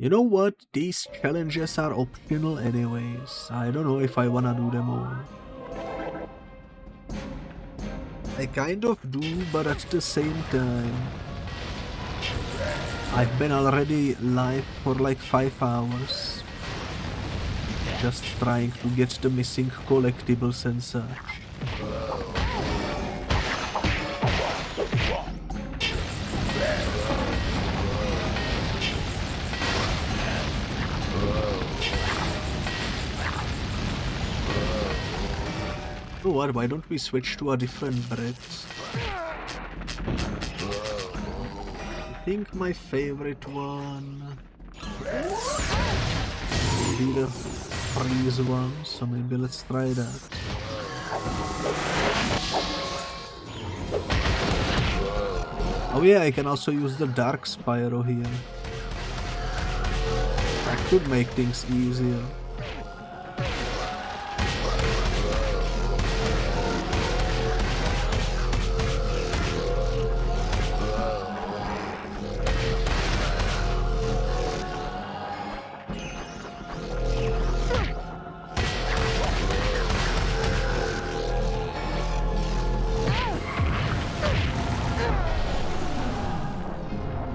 S1: You know what? These challenges are optional anyways. I don't know if I wanna do them all. I kind of do, but at the same time, I've been already live for like 5 hours. Just trying to get the missing collectibles and such. Oh, what? Why don't we switch to a different bread? I think my favorite one would be the freeze one, so maybe let's try that. Oh yeah, I can also use the dark Spyro here. That could make things easier.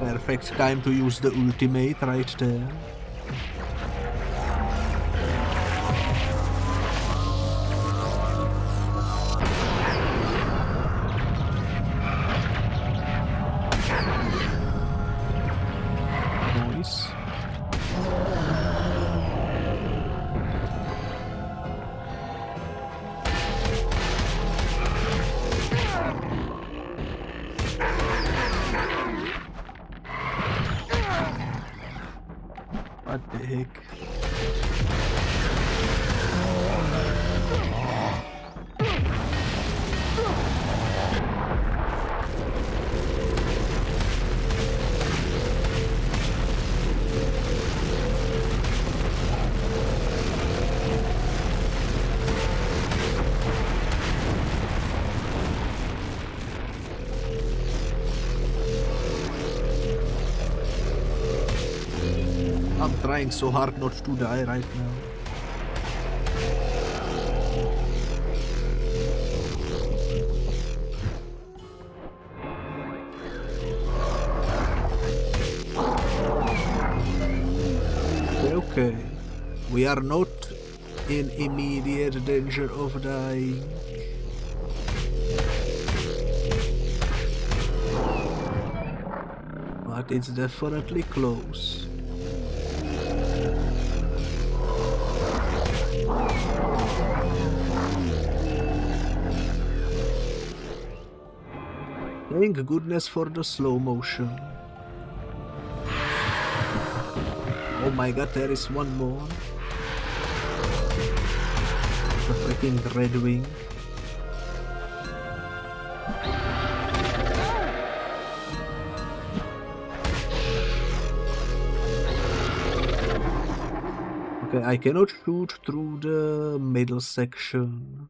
S1: Perfect time to use the ultimate right there. What the heck? I'm trying so hard not to die right now. Okay. We are not in immediate danger of dying. But it's definitely close. Thank goodness for the slow motion. Oh my god, there is one more. The freaking red wing. Okay, I cannot shoot through the middle section.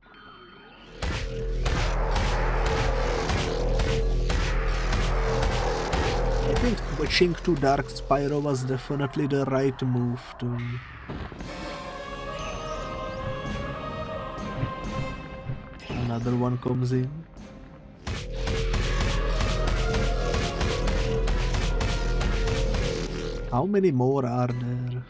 S1: I think switching to Dark Spyro was definitely the right move to... Another one comes in. How many more are there?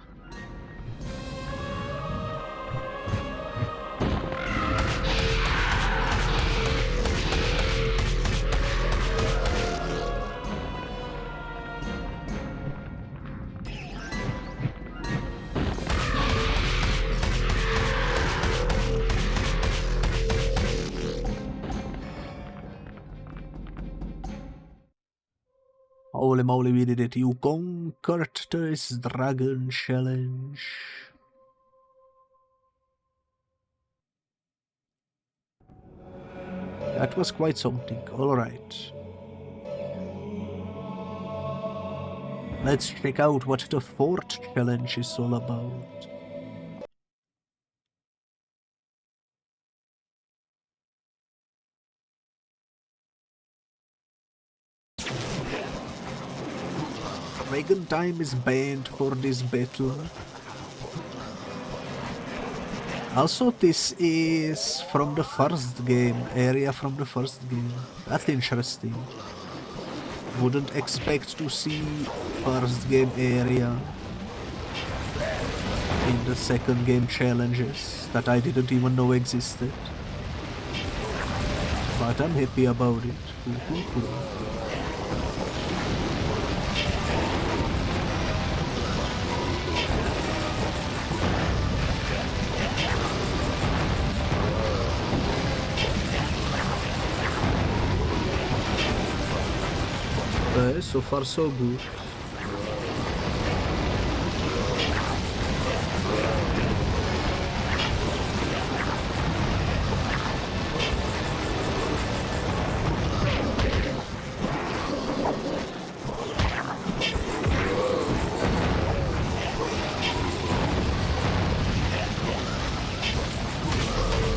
S1: Holy moly, we did it. You conquered this dragon challenge. That was quite something. Alright. Let's check out what the fourth challenge is all about. Dragon time is banned for this battle. Also, this is from the first game, area from the first game. That's interesting. Wouldn't expect to see first game area in the second game challenges that I didn't even know existed. But I'm happy about it. So far so good.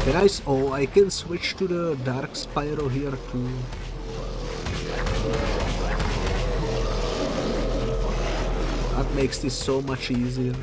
S1: Guys, oh, I can switch to the Dark Spyro here too. That makes this so much easier.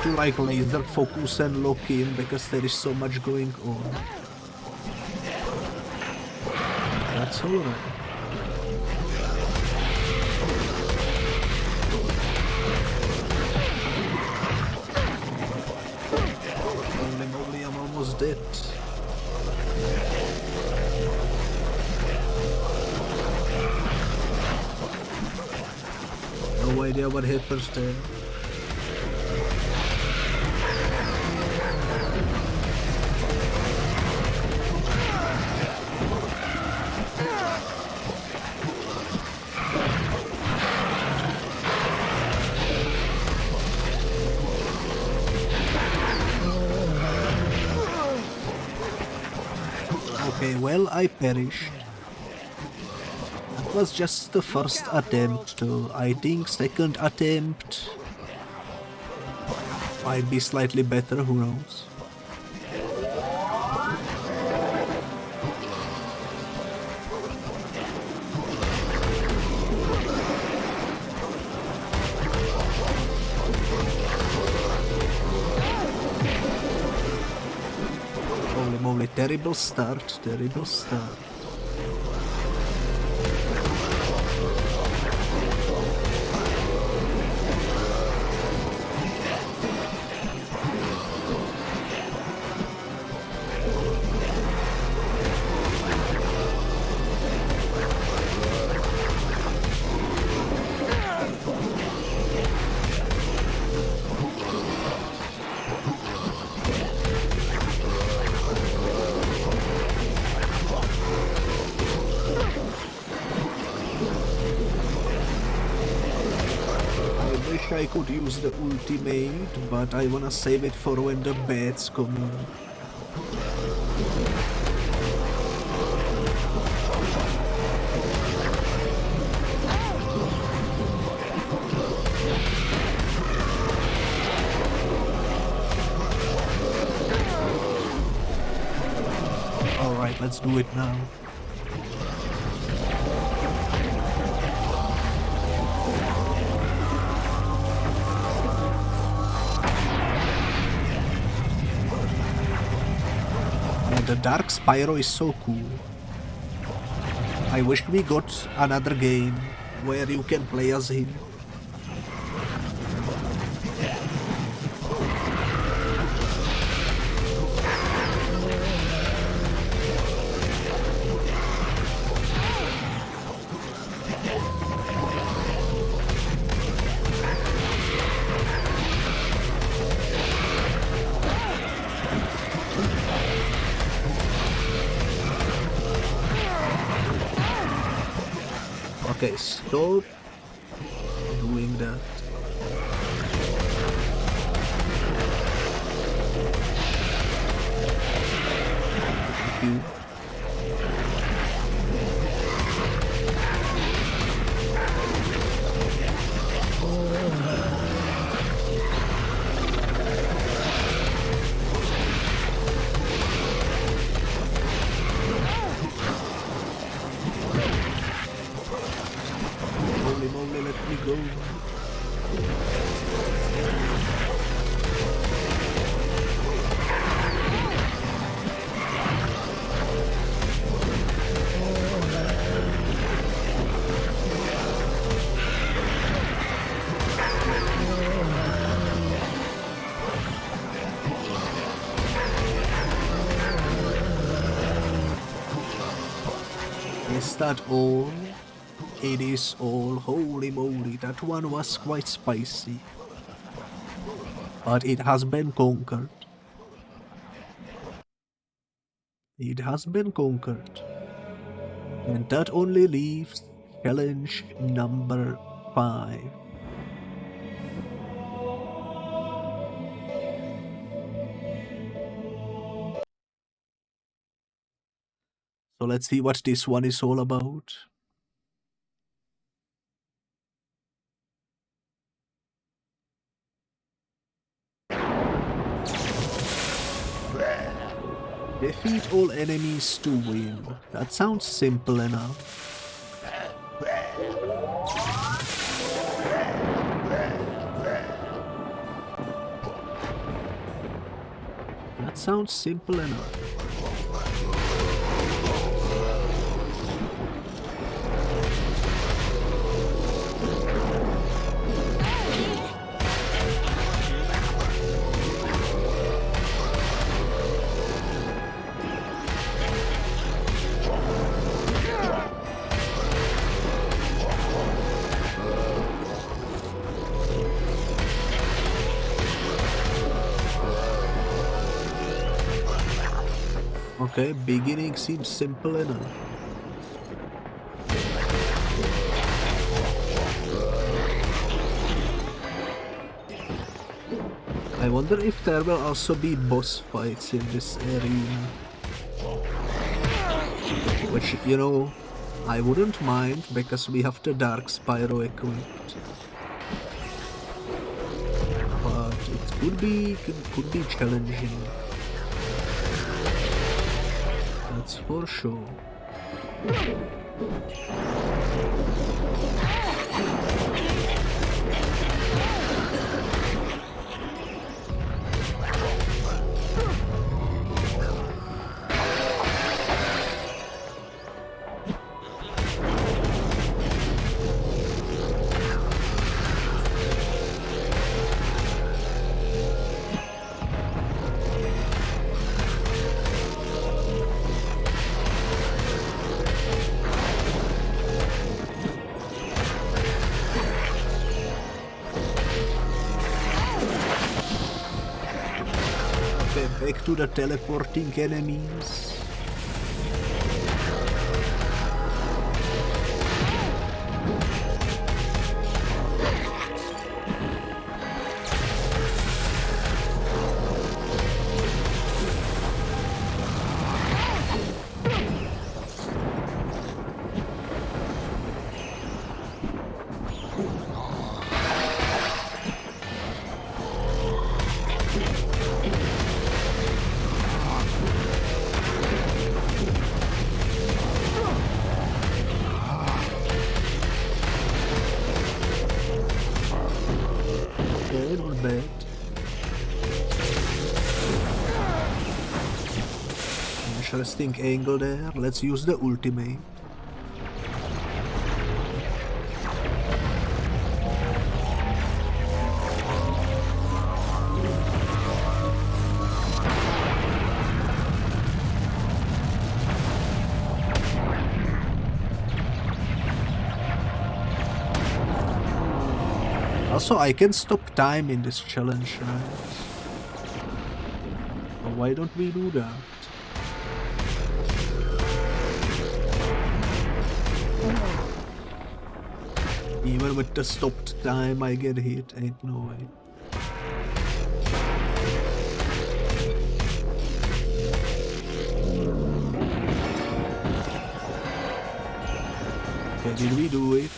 S1: to like laser focus and lock in because there is so much going on. That's alright. Holy moly, I'm almost dead. No idea what happens there. Okay, well, I perished. That was just the first attempt, though. I think second attempt might be slightly better, who knows. Holy moly, terrible start, terrible start. I could use the ultimate, but I wanna save it for when the bats come in. Alright, let's do it now. The Dark Spyro is so cool. I wish we got another game where you can play as him. Okay, stop doing that. Thank you. Let me go. Is that all? It is all. Holy moly, that one was quite spicy. But it has been conquered. It has been conquered. And that only leaves challenge number 5. So let's see what this one is all about. Defeat all enemies to win. That sounds simple enough. sounds simple enough. Okay, beginning seems simple enough. I wonder if there will also be boss fights in this arena. Which, you know, I wouldn't mind because we have the Dark Spyro equipped. But it could be challenging. That's for sure. Back to the teleporting enemies. Interesting angle there. Let's use the ultimate. Also, I can stop time in this challenge, right? So why don't we do that? Even with the stopped time I get hit, ain't no way. Okay, did we do it?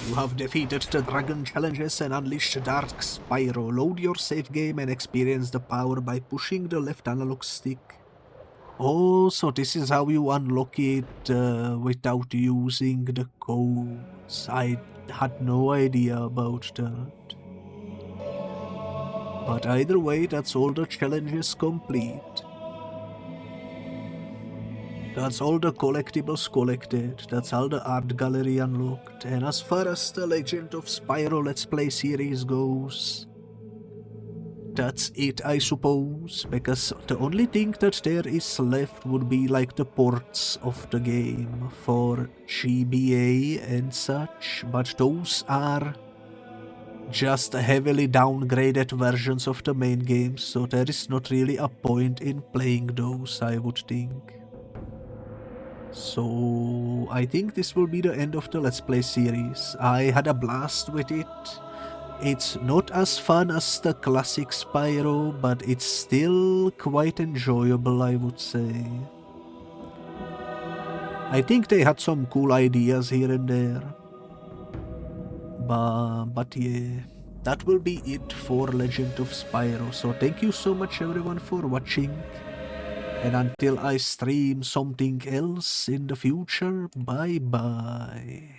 S1: You have defeated the dragon challenges and unleashed Dark Spyro. Load your save game and experience the power by pushing the left analog stick. Oh, so this is how you unlock it without using the codes. I had no idea about that. But either way, that's all the challenges complete. That's all the collectibles collected, that's all the art gallery unlocked, and as far as the Legend of Spyro Let's Play series goes, that's it, I suppose, because the only thing that there is left would be like the ports of the game for GBA and such, but those are just heavily downgraded versions of the main game, so there is not really a point in playing those, I would think. So I think this will be the end of the Let's Play series. I had a blast with it. It's not as fun as the classic Spyro, but it's still quite enjoyable, I would say. I think they had some cool ideas here and there. But yeah, that will be it for Legend of Spyro. So thank you so much everyone for watching. And until I stream something else in the future, bye bye.